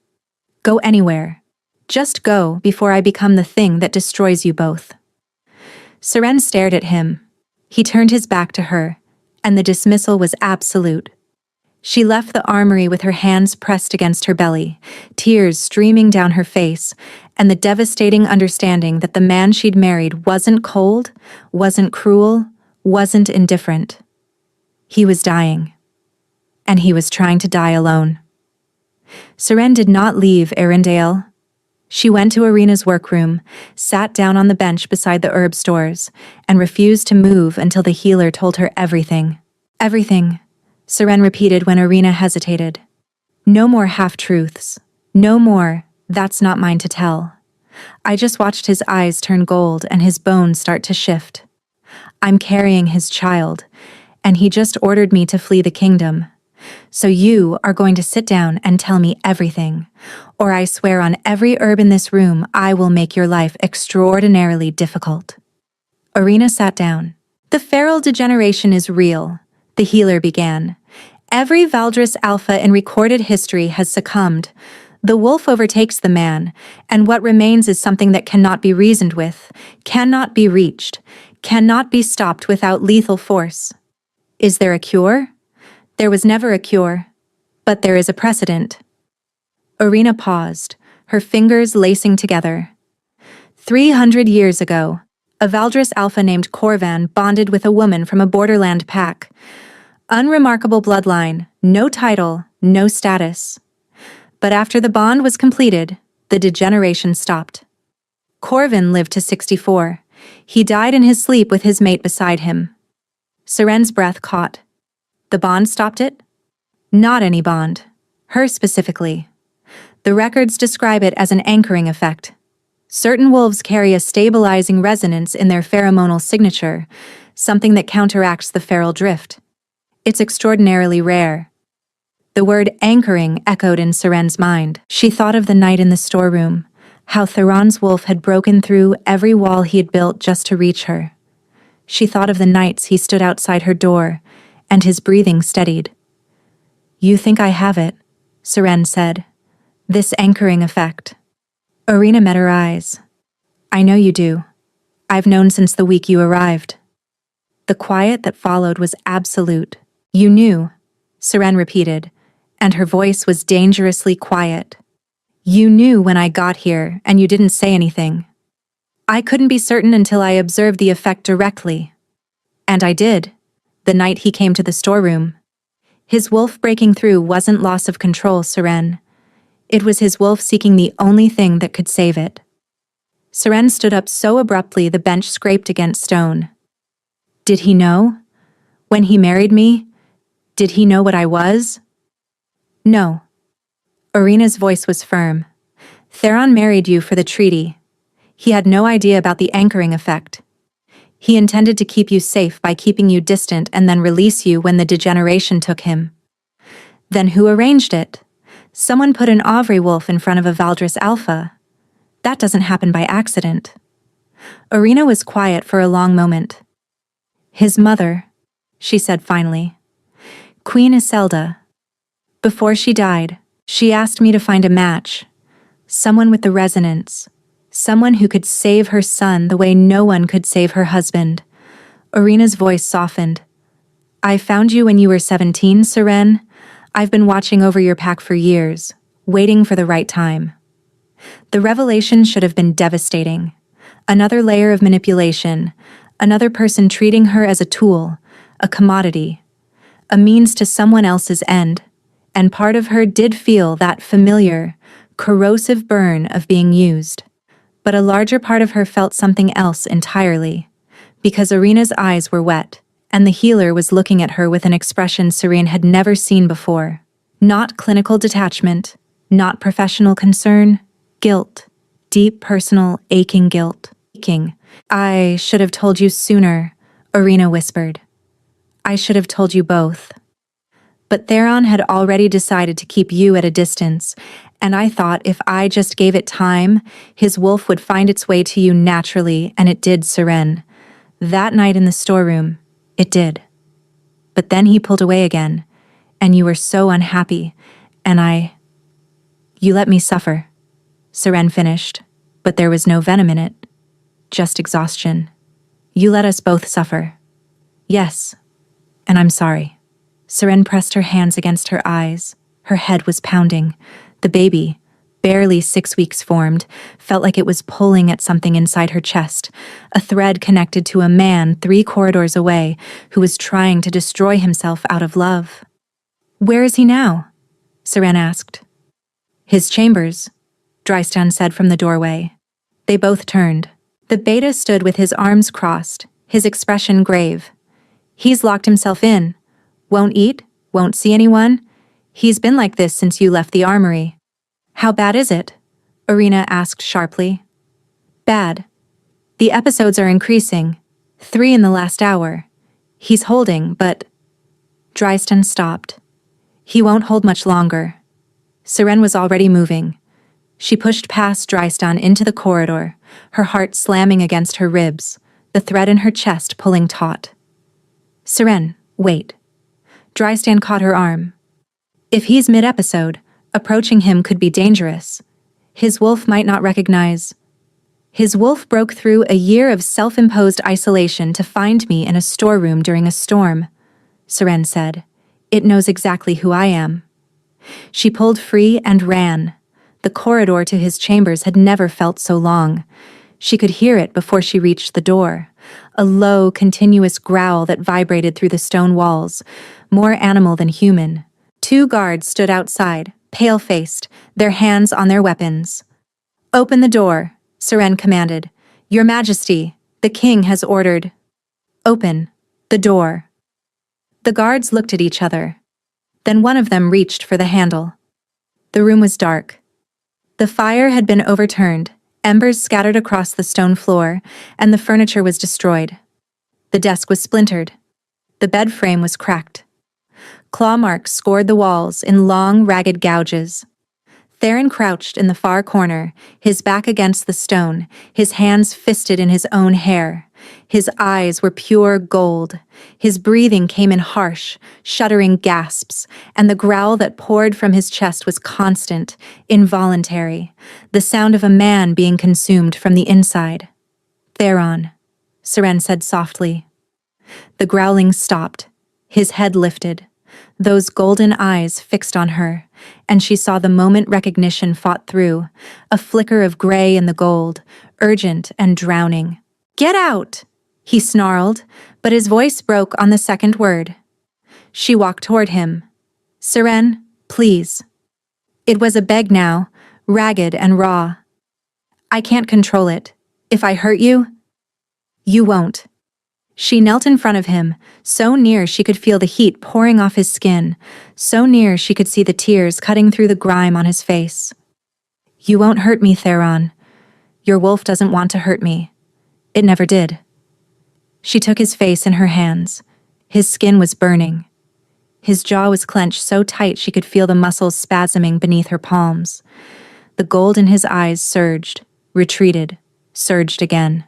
Go anywhere. Just go before I become the thing that destroys you both. Seren stared at him. He turned his back to her, and the dismissal was absolute. She left the armory with her hands pressed against her belly, tears streaming down her face, and the devastating understanding that the man she'd married wasn't cold, wasn't cruel, wasn't indifferent. He was dying. And he was trying to die alone. Seren did not leave Arendelle. She went to Irina's workroom, sat down on the bench beside the herb stores, and refused to move until the healer told her everything. Everything, Seren repeated when Irina hesitated. No more half-truths. No more, that's not mine to tell. I just watched his eyes turn gold and his bones start to shift. I'm carrying his child, and he just ordered me to flee the kingdom. So you are going to sit down and tell me everything, or I swear on every herb in this room I will make your life extraordinarily difficult. Irina sat down. The feral degeneration is real, the healer began. Every Valdris Alpha in recorded history has succumbed. The wolf overtakes the man, and what remains is something that cannot be reasoned with, cannot be reached, cannot be stopped without lethal force. Is there a cure? There was never a cure, but there is a precedent. Irina paused, her fingers lacing together. 300 years ago, a Valdris Alpha named Corvan bonded with a woman from a borderland pack. Unremarkable bloodline, no title, no status. But after the bond was completed, the degeneration stopped. Corvan lived to 64. He died in his sleep with his mate beside him. Seren's breath caught. The bond stopped it? Not any bond. Her specifically. The records describe it as an anchoring effect. Certain wolves carry a stabilizing resonance in their pheromonal signature, something that counteracts the feral drift. It's extraordinarily rare. The word anchoring echoed in Seren's mind. She thought of the night in the storeroom, how Theron's wolf had broken through every wall he had built just to reach her. She thought of the nights he stood outside her door, and his breathing steadied. "You think I have it," Seren said. "This anchoring effect." Irina met her eyes. "I know you do. I've known since the week you arrived." The quiet that followed was absolute. "You knew," Seren repeated, and her voice was dangerously quiet. "You knew when I got here, and you didn't say anything. I couldn't be certain until I observed the effect directly. And I did, the night he came to the storeroom. His wolf breaking through wasn't loss of control, Seren. It was his wolf seeking the only thing that could save it." Seren stood up so abruptly the bench scraped against stone. "Did he know? When he married me, did he know what I was?" "No." Irina's voice was firm. "Theron married you for the treaty. He had no idea about the anchoring effect. He intended to keep you safe by keeping you distant and then release you when the degeneration took him. Then who arranged it? Someone put an Avri wolf in front of a Valdris Alpha. That doesn't happen by accident." Irina was quiet for a long moment. "His mother," she said finally. "Queen Iselda. Before she died, she asked me to find a match. Someone with the resonance. Someone who could save her son the way no one could save her husband." Irina's voice softened. "I found you when you were 17, Seren. I've been watching over your pack for years, waiting for the right time." The revelation should have been devastating. Another layer of manipulation, another person treating her as a tool, a commodity, a means to someone else's end, and part of her did feel that familiar, corrosive burn of being used. But a larger part of her felt something else entirely, because Irina's eyes were wet, and the healer was looking at her with an expression Serene had never seen before. Not clinical detachment, not professional concern, guilt, deep personal aching guilt. "I should have told you sooner," Irina whispered. "I should have told you both. But Theron had already decided to keep you at a distance, and I thought if I just gave it time, his wolf would find its way to you naturally, and it did, Seren. That night in the storeroom, it did. But then he pulled away again, and you were so unhappy, and You let me suffer," Seren finished, but there was no venom in it, just exhaustion. "You let us both suffer." "Yes, and I'm sorry." Seren pressed her hands against her eyes. Her head was pounding. The baby, barely 6 weeks formed, felt like it was pulling at something inside her chest, a thread connected to a man 3 corridors away who was trying to destroy himself out of love. "Where is he now?" Seren asked. "His chambers," Drystan said from the doorway. They both turned. The beta stood with his arms crossed, his expression grave. "He's locked himself in. Won't eat, won't see anyone. He's been like this since you left the armory." "How bad is it?" Irina asked sharply. "Bad. The episodes are increasing. 3 in the last hour. He's holding, but..." Drystan stopped. "He won't hold much longer." Seren was already moving. She pushed past Drystan into the corridor, her heart slamming against her ribs, the thread in her chest pulling taut. "Seren, wait." Drystan caught her arm. "If he's mid-episode, approaching him could be dangerous. His wolf might not recognize..." "His wolf broke through a year of self-imposed isolation to find me in a storeroom during a storm," Seren said. "It knows exactly who I am." She pulled free and ran. The corridor to his chambers had never felt so long. She could hear it before she reached the door. A low, continuous growl that vibrated through the stone walls, more animal than human. 2 guards stood outside, pale-faced, their hands on their weapons. "Open the door," Seren commanded. "Your Majesty, the king has ordered." "Open the door." The guards looked at each other. Then one of them reached for the handle. The room was dark. The fire had been overturned, Embers scattered across the stone floor, and the furniture was destroyed. The desk was splintered. The bed frame was cracked. Claw marks scored the walls in long, ragged gouges. Theron crouched in the far corner, his back against the stone, his hands fisted in his own hair. His eyes were pure gold. His breathing came in harsh, shuddering gasps, and the growl that poured from his chest was constant, involuntary, the sound of a man being consumed from the inside. "Theron," Seren said softly. The growling stopped. His head lifted. Those golden eyes fixed on her, and she saw the moment recognition fought through, a flicker of gray in the gold, urgent and drowning. "Get out!" he snarled, but his voice broke on the second word. She walked toward him. "Seren, please." It was a beg now, ragged and raw. "I can't control it. If I hurt you, you won't." She knelt in front of him, so near she could feel the heat pouring off his skin, so near she could see the tears cutting through the grime on his face. "You won't hurt me, Theron. Your wolf doesn't want to hurt me. It never did." She took his face in her hands. His skin was burning. His jaw was clenched so tight she could feel the muscles spasming beneath her palms. The gold in his eyes surged, retreated, surged again.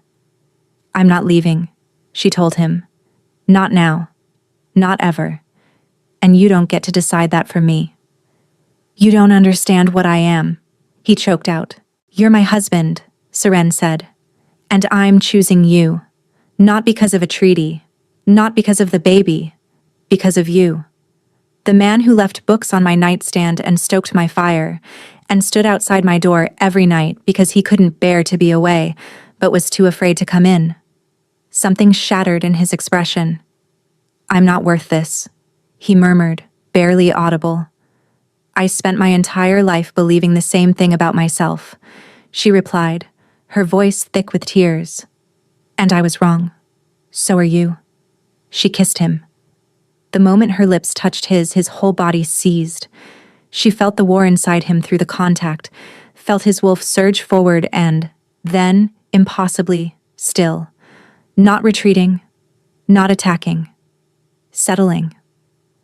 "I'm not leaving," she told him. "Not now. Not ever. And you don't get to decide that for me." "You don't understand what I am," he choked out. "You're my husband," Seren said. "And I'm choosing you. Not because of a treaty. Not because of the baby. Because of you. The man who left books on my nightstand and stoked my fire, and stood outside my door every night because he couldn't bear to be away, but was too afraid to come in." Something shattered in his expression. "I'm not worth this," he murmured, barely audible. "I spent my entire life believing the same thing about myself," she replied, her voice thick with tears. "And I was wrong. So are you." She kissed him. The moment her lips touched his whole body seized. She felt the war inside him through the contact, felt his wolf surge forward and, then, impossibly, still. Not retreating, not attacking. Settling.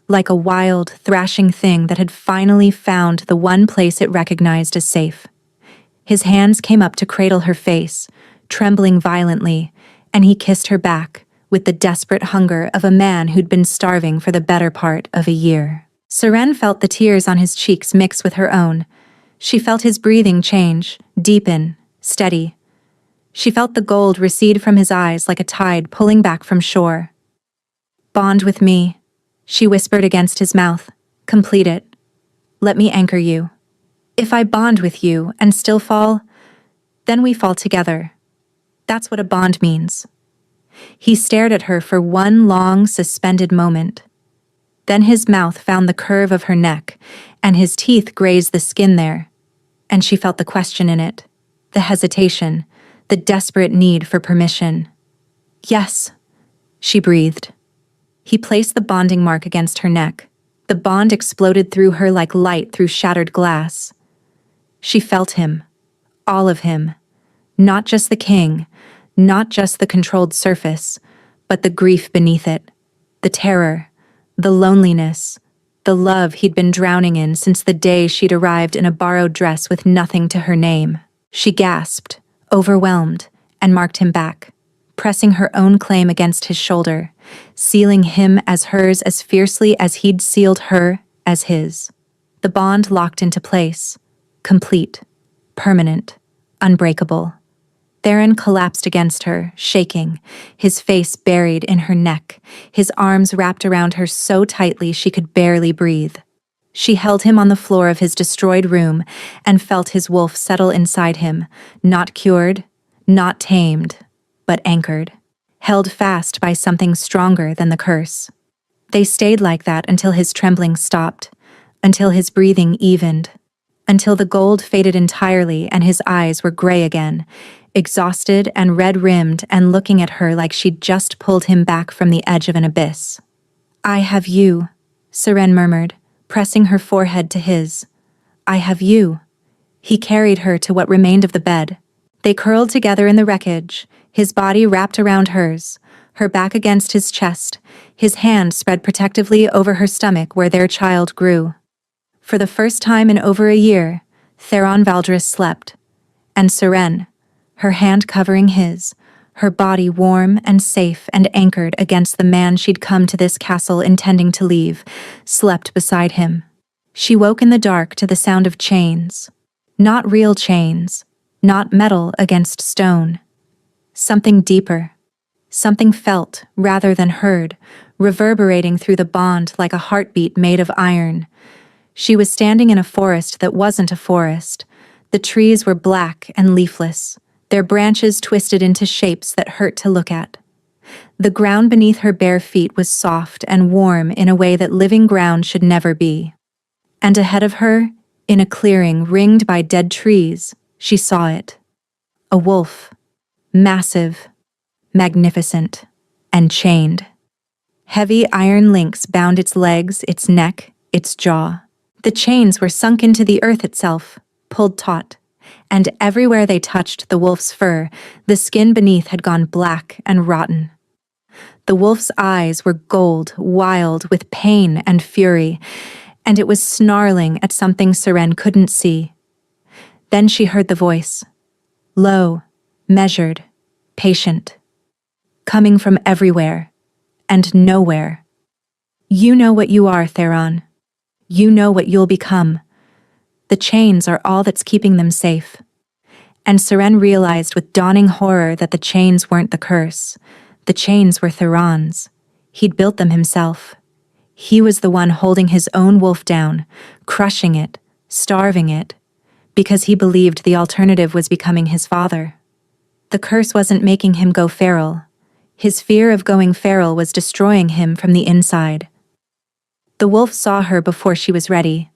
Like a wild, thrashing thing that had finally found the one place it recognized as safe. His hands came up to cradle her face, trembling violently, and he kissed her back with the desperate hunger of a man who'd been starving for the better part of a year. Seren felt the tears on his cheeks mix with her own. She felt his breathing change, deepen, steady. She felt the gold recede from his eyes like a tide pulling back from shore. "Bond with me," she whispered against his mouth. "Complete it. Let me anchor you. If I bond with you and still fall, then we fall together. That's what a bond means." He stared at her for one long, suspended moment. Then his mouth found the curve of her neck, and his teeth grazed the skin there. And she felt the question in it, the hesitation, the desperate need for permission. "Yes," she breathed. He placed the bonding mark against her neck. The bond exploded through her like light through shattered glass. She felt him, all of him, not just the king, not just the controlled surface, but the grief beneath it, the terror, the loneliness, the love he'd been drowning in since the day she'd arrived in a borrowed dress with nothing to her name. She gasped, overwhelmed, and marked him back, pressing her own claim against his shoulder, sealing him as hers as fiercely as he'd sealed her as his. The bond locked into place, complete, permanent, unbreakable. Theron collapsed against her, shaking, his face buried in her neck, his arms wrapped around her so tightly she could barely breathe. She held him on the floor of his destroyed room and felt his wolf settle inside him, not cured, not tamed, but anchored, held fast by something stronger than the curse. They stayed like that until his trembling stopped, until his breathing evened, until the gold faded entirely and his eyes were gray again, exhausted and red-rimmed and looking at her like she'd just pulled him back from the edge of an abyss. "I have you," Seren murmured, pressing her forehead to his. "I have you." He carried her to what remained of the bed, They curled together in the wreckage, his body wrapped around hers, her back against his chest, his hand spread protectively over her stomach where their child grew. For the first time in over a year, Theron Valdris slept, and Seren, her hand covering his, her body warm and safe and anchored against the man she'd come to this castle intending to leave, slept beside him. She woke in the dark to the sound of chains. Not real chains, not metal against stone. Something deeper. Something felt rather than heard, reverberating through the bond like a heartbeat made of iron. She was standing in a forest that wasn't a forest. The trees were black and leafless, their branches twisted into shapes that hurt to look at. The ground beneath her bare feet was soft and warm in a way that living ground should never be. And ahead of her, in a clearing ringed by dead trees, she saw it. A wolf. Massive, magnificent, and chained. Heavy iron links bound its legs, its neck, its jaw. The chains were sunk into the earth itself, pulled taut, and everywhere they touched the wolf's fur, the skin beneath had gone black and rotten. The wolf's eyes were gold, wild with pain and fury, and it was snarling at something Seren couldn't see. Then she heard the voice. Low, measured, patient. Coming from everywhere, and nowhere. You know what you are, Theron. You know what you'll become. The chains are all that's keeping them safe. And Seren realized with dawning horror that the chains weren't the curse. The chains were Theron's. He'd built them himself. He was the one holding his own wolf down, crushing it, starving it, because he believed the alternative was becoming his father. The curse wasn't making him go feral. His fear of going feral was destroying him from the inside. The wolf saw her before she was ready.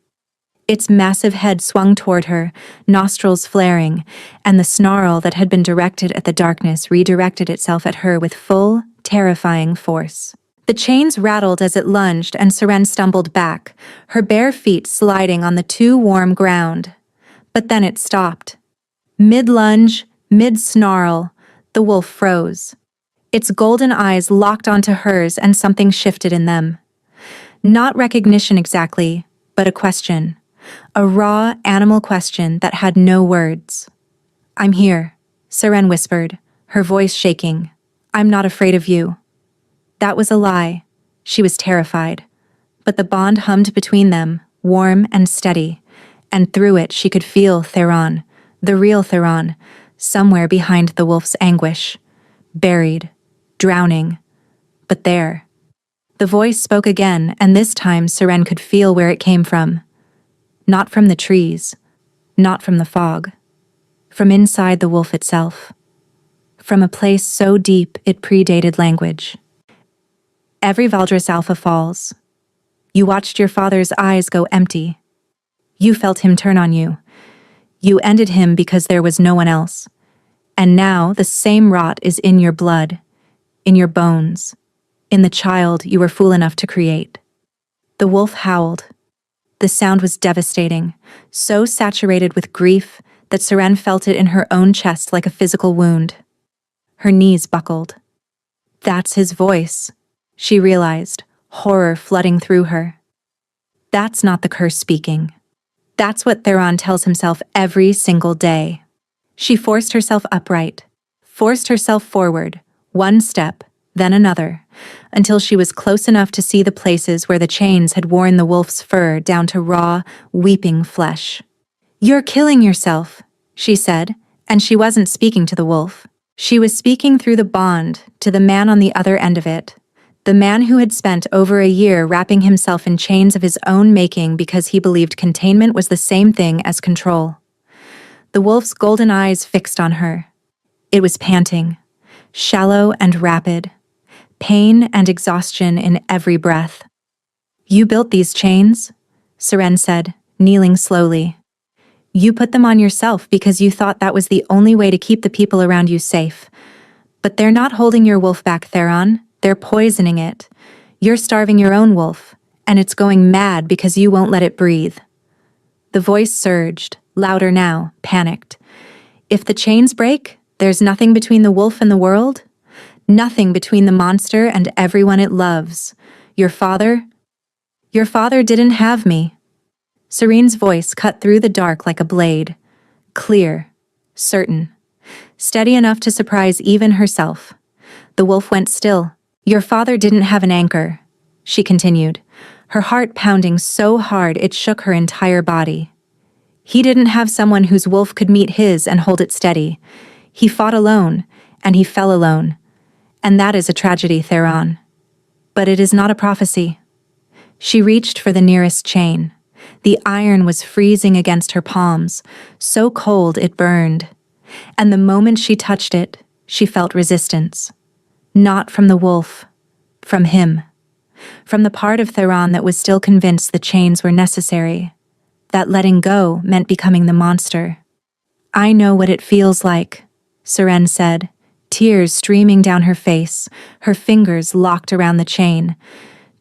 Its massive head swung toward her, nostrils flaring, and the snarl that had been directed at the darkness redirected itself at her with full, terrifying force. The chains rattled as it lunged, and Seren stumbled back, her bare feet sliding on the too warm ground. But then it stopped. Mid-lunge, mid-snarl, the wolf froze. Its golden eyes locked onto hers and something shifted in them. Not recognition exactly, but a question. A raw animal question that had no words. I'm here, Seren whispered, her voice shaking. I'm not afraid of you. That was a lie. She was terrified. But the bond hummed between them, warm and steady, and through it she could feel Theron, the real Theron, somewhere behind the wolf's anguish. Buried. Drowning. But there. The voice spoke again, and this time Seren could feel where it came from. Not from the trees. Not from the fog. From inside the wolf itself. From a place so deep it predated language. Every Valdris Alpha falls. You watched your father's eyes go empty. You felt him turn on you. You ended him because there was no one else. And now the same rot is in your blood. In your bones, in the child you were fool enough to create. The wolf howled. The sound was devastating, so saturated with grief that Seren felt it in her own chest like a physical wound. Her knees buckled. That's his voice, she realized, horror flooding through her. That's not the curse speaking. That's what Theron tells himself every single day. She forced herself upright, forced herself forward, one step, then another, until she was close enough to see the places where the chains had worn the wolf's fur down to raw, weeping flesh. You're killing yourself, she said, and she wasn't speaking to the wolf. She was speaking through the bond to the man on the other end of it, the man who had spent over a year wrapping himself in chains of his own making because he believed containment was the same thing as control. The wolf's golden eyes fixed on her. It was panting. Shallow and rapid, pain and exhaustion in every breath. You built these chains, Seren said, kneeling slowly. You put them on yourself because you thought that was the only way to keep the people around you safe. But they're not holding your wolf back, Theron. They're poisoning it. You're starving your own wolf, and it's going mad because you won't let it breathe. The voice surged, louder now, panicked. If the chains break, there's nothing between the wolf and the world? Nothing between the monster and everyone it loves. Your father didn't have me. Serene's voice cut through the dark like a blade. Clear, certain, steady enough to surprise even herself. The wolf went still. Your father didn't have an anchor, she continued, her heart pounding so hard it shook her entire body. He didn't have someone whose wolf could meet his and hold it steady. He fought alone, and he fell alone. And that is a tragedy, Theron. But it is not a prophecy. She reached for the nearest chain. The iron was freezing against her palms, so cold it burned. And the moment she touched it, she felt resistance. Not from the wolf, from him. From the part of Theron that was still convinced the chains were necessary. That letting go meant becoming the monster. I know what it feels like, Serene said, tears streaming down her face, her fingers locked around the chain.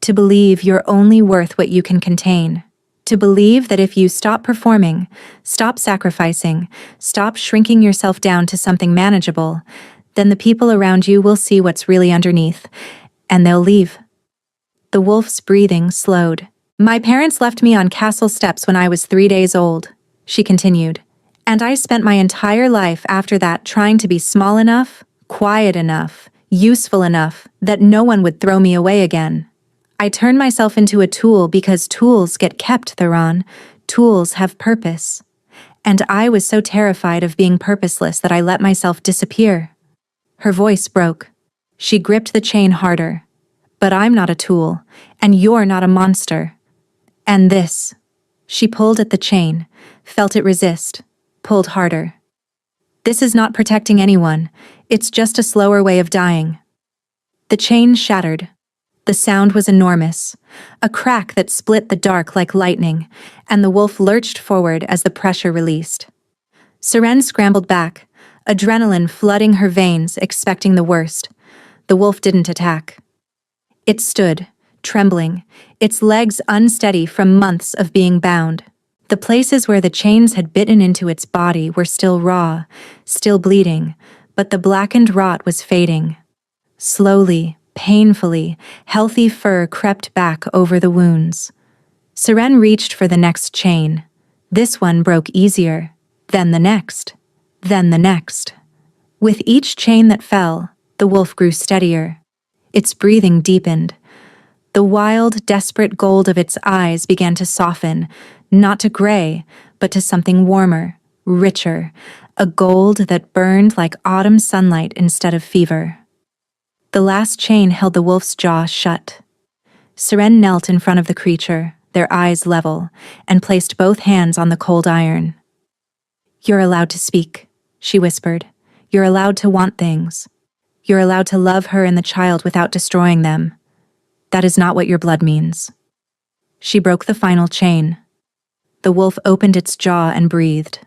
To believe you're only worth what you can contain. To believe that if you stop performing, stop sacrificing, stop shrinking yourself down to something manageable, then the people around you will see what's really underneath, and they'll leave. The wolf's breathing slowed. My parents left me on castle steps when I was 3 days old, she continued, and I spent my entire life after that trying to be small enough, quiet enough, useful enough that no one would throw me away again. I turned myself into a tool because tools get kept, Theron. Tools have purpose. And I was so terrified of being purposeless that I let myself disappear. Her voice broke. She gripped the chain harder. But I'm not a tool, and you're not a monster. And this. She pulled at the chain, felt it resist, pulled harder. This is not protecting anyone. It's just a slower way of dying. The chain shattered. The sound was enormous, a crack that split the dark like lightning, and the wolf lurched forward as the pressure released. Serene scrambled back, adrenaline flooding her veins, expecting the worst. The wolf didn't attack. It stood, trembling, its legs unsteady from months of being bound. The places where the chains had bitten into its body were still raw, still bleeding, but the blackened rot was fading. Slowly, painfully, healthy fur crept back over the wounds. Serene reached for the next chain. This one broke easier, then the next, then the next. With each chain that fell, the wolf grew steadier. Its breathing deepened. The wild, desperate gold of its eyes began to soften, not to gray, but to something warmer, richer, a gold that burned like autumn sunlight instead of fever. The last chain held the wolf's jaw shut. Serene knelt in front of the creature, their eyes level, and placed both hands on the cold iron. You're allowed to speak, she whispered. You're allowed to want things. You're allowed to love her and the child without destroying them. That is not what your blood means. She broke the final chain. The wolf opened its jaw and breathed.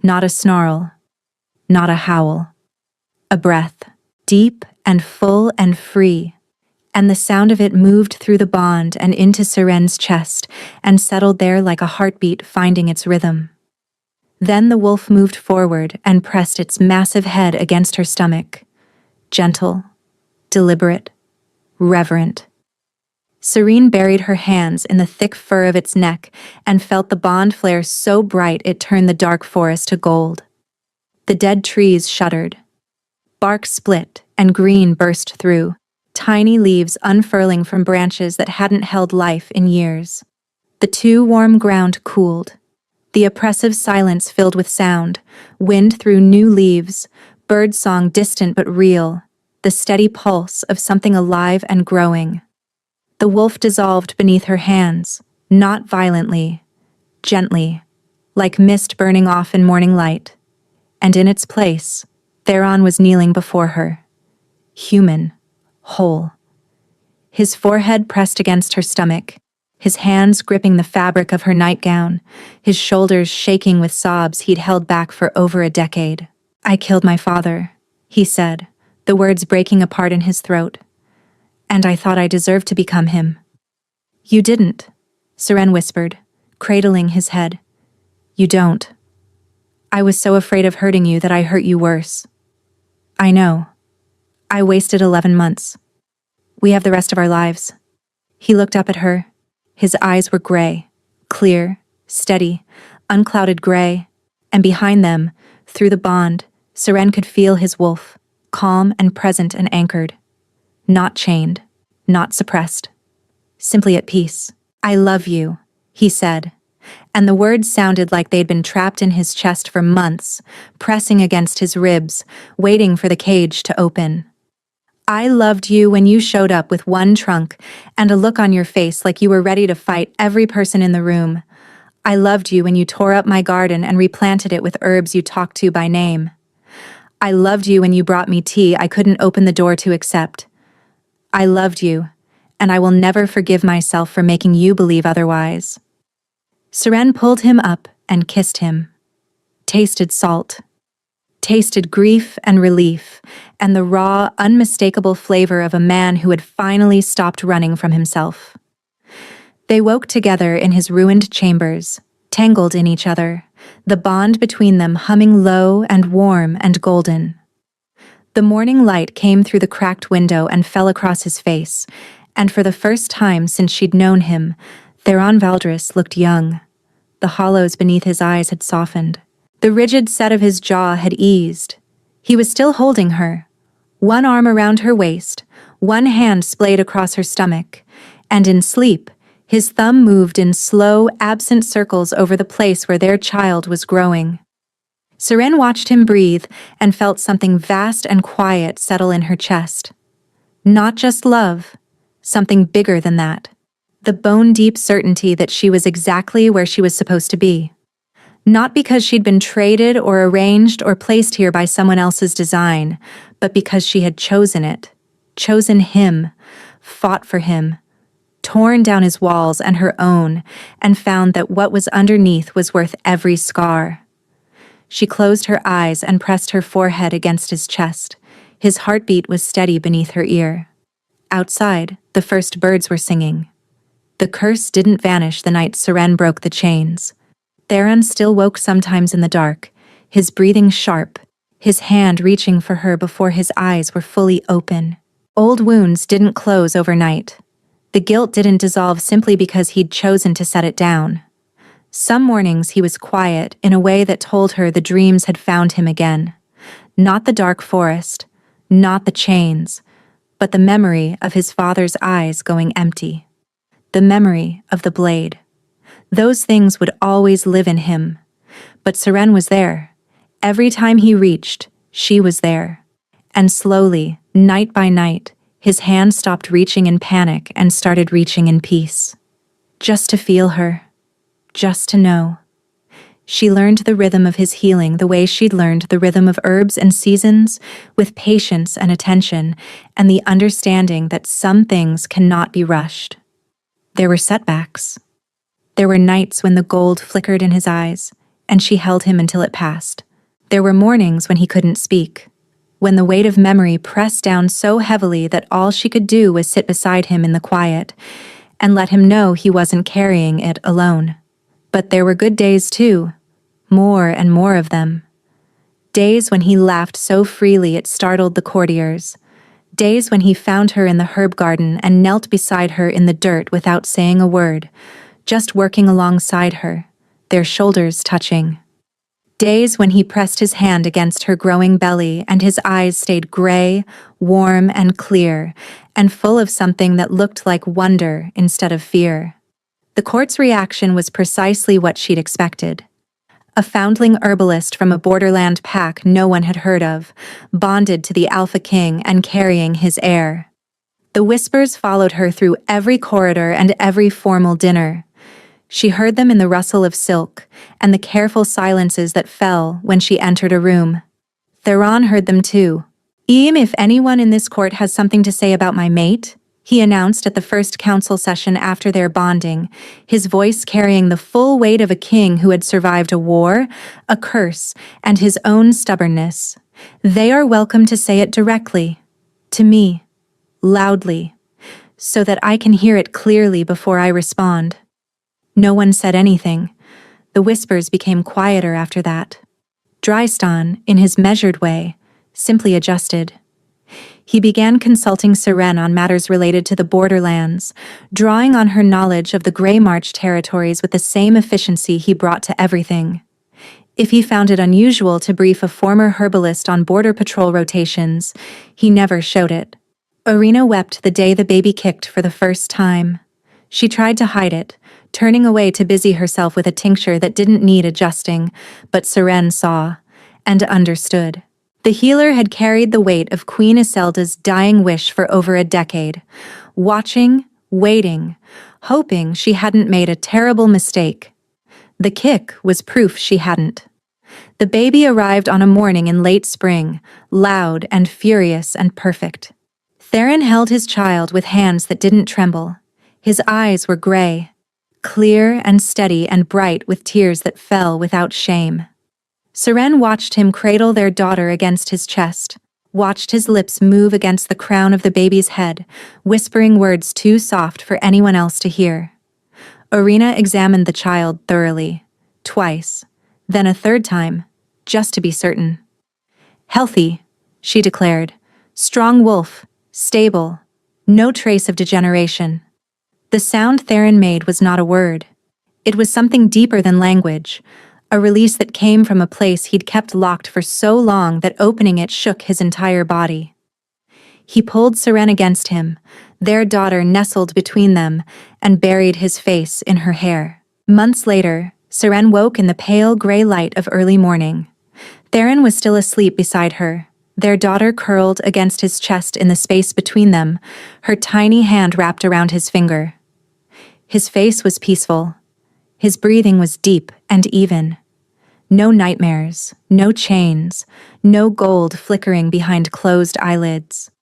Not a snarl, not a howl. A breath, deep and full and free, and the sound of it moved through the bond and into Serene's chest and settled there like a heartbeat finding its rhythm. Then the wolf moved forward and pressed its massive head against her stomach. Gentle, deliberate, reverent. Serene buried her hands in the thick fur of its neck and felt the bond flare so bright it turned the dark forest to gold. The dead trees shuddered. Bark split and green burst through, tiny leaves unfurling from branches that hadn't held life in years. The too warm ground cooled. The oppressive silence filled with sound, wind through new leaves, bird song distant but real, the steady pulse of something alive and growing. The wolf dissolved beneath her hands, not violently, gently, like mist burning off in morning light. And in its place, Theron was kneeling before her. Human, whole. His forehead pressed against her stomach, his hands gripping the fabric of her nightgown, his shoulders shaking with sobs he'd held back for over a decade. I killed my father, he said, the words breaking apart in his throat. And I thought I deserved to become him. You didn't, Serene whispered, cradling his head. You don't. I was so afraid of hurting you that I hurt you worse. I know. I wasted 11 months. We have the rest of our lives. He looked up at her. His eyes were gray, clear, steady, unclouded gray, and behind them, through the bond, Seren could feel his wolf, calm and present and anchored. Not chained, not suppressed. Simply at peace. I love you, he said, and the words sounded like they'd been trapped in his chest for months, pressing against his ribs, waiting for the cage to open. I loved you when you showed up with one trunk and a look on your face like you were ready to fight every person in the room. I loved you when you tore up my garden and replanted it with herbs you talked to by name. I loved you when you brought me tea I couldn't open the door to accept. I loved you, and I will never forgive myself for making you believe otherwise. Seren pulled him up and kissed him. Tasted salt. Tasted grief and relief, and the raw, unmistakable flavor of a man who had finally stopped running from himself. They woke together in his ruined chambers, tangled in each other, the bond between them humming low and warm and golden. The morning light came through the cracked window and fell across his face, and for the first time since she'd known him, Theron Valdris looked young. The hollows beneath his eyes had softened. The rigid set of his jaw had eased. He was still holding her, one arm around her waist, one hand splayed across her stomach, and in sleep, his thumb moved in slow, absent circles over the place where their child was growing. Seren watched him breathe and felt something vast and quiet settle in her chest. Not just love, something bigger than that. The bone-deep certainty that she was exactly where she was supposed to be. Not because she'd been traded or arranged or placed here by someone else's design, but because she had chosen it, chosen him, fought for him, torn down his walls and her own, and found that what was underneath was worth every scar. She closed her eyes and pressed her forehead against his chest. His heartbeat was steady beneath her ear. Outside, the first birds were singing. The curse didn't vanish the night Seren broke the chains. Theron still woke sometimes in the dark, his breathing sharp, his hand reaching for her before his eyes were fully open. Old wounds didn't close overnight. The guilt didn't dissolve simply because he'd chosen to set it down. Some mornings he was quiet in a way that told her the dreams had found him again. Not the dark forest, not the chains, but the memory of his father's eyes going empty. The memory of the blade. Those things would always live in him. But Seren was there. Every time he reached, she was there. And slowly, night by night, his hand stopped reaching in panic and started reaching in peace. Just to feel her. Just to know. She learned the rhythm of his healing the way she'd learned the rhythm of herbs and seasons, with patience and attention, and the understanding that some things cannot be rushed. There were setbacks. There were nights when the gold flickered in his eyes, and she held him until it passed. There were mornings when he couldn't speak, when the weight of memory pressed down so heavily that all she could do was sit beside him in the quiet, and let him know he wasn't carrying it alone. But there were good days too, more and more of them. Days when he laughed so freely it startled the courtiers. Days when he found her in the herb garden and knelt beside her in the dirt without saying a word, just working alongside her, their shoulders touching. Days when he pressed his hand against her growing belly and his eyes stayed gray, warm and clear, and full of something that looked like wonder instead of fear. The court's reaction was precisely what she'd expected. A foundling herbalist from a borderland pack no one had heard of, bonded to the Alpha King and carrying his heir. The whispers followed her through every corridor and every formal dinner. She heard them in the rustle of silk and the careful silences that fell when she entered a room. Theron heard them too. If anyone in this court has something to say about my mate," he announced at the first council session after their bonding, his voice carrying the full weight of a king who had survived a war, a curse, and his own stubbornness. "They are welcome to say it directly. To me. Loudly. So that I can hear it clearly before I respond." No one said anything. The whispers became quieter after that. Drystan, in his measured way, simply adjusted. He began consulting Seren on matters related to the borderlands, drawing on her knowledge of the Grey March territories with the same efficiency he brought to everything. If he found it unusual to brief a former herbalist on border patrol rotations, he never showed it. Irina wept the day the baby kicked for the first time. She tried to hide it, turning away to busy herself with a tincture that didn't need adjusting, but Seren saw and understood. The healer had carried the weight of Queen Iselda's dying wish for over a decade, watching, waiting, hoping she hadn't made a terrible mistake. The kick was proof she hadn't. The baby arrived on a morning in late spring, loud and furious and perfect. Theron held his child with hands that didn't tremble. His eyes were gray, clear and steady and bright with tears that fell without shame. Seren watched him cradle their daughter against his chest, watched his lips move against the crown of the baby's head, whispering words too soft for anyone else to hear. Irina examined the child thoroughly, twice, then a third time, just to be certain. "Healthy," she declared. "Strong wolf, stable, no trace of degeneration." The sound Theron made was not a word. It was something deeper than language, a release that came from a place he'd kept locked for so long that opening it shook his entire body. He pulled Seren against him, their daughter nestled between them, and buried his face in her hair. Months later, Seren woke in the pale gray light of early morning. Theron was still asleep beside her, their daughter curled against his chest in the space between them, her tiny hand wrapped around his finger. His face was peaceful. His breathing was deep and even. No nightmares, no chains, no gold flickering behind closed eyelids.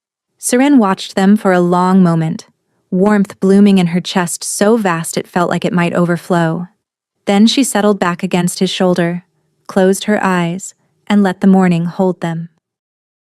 Seren watched them for a long moment, warmth blooming in her chest so vast it felt like it might overflow. Then she settled back against his shoulder, closed her eyes, and let the morning hold them.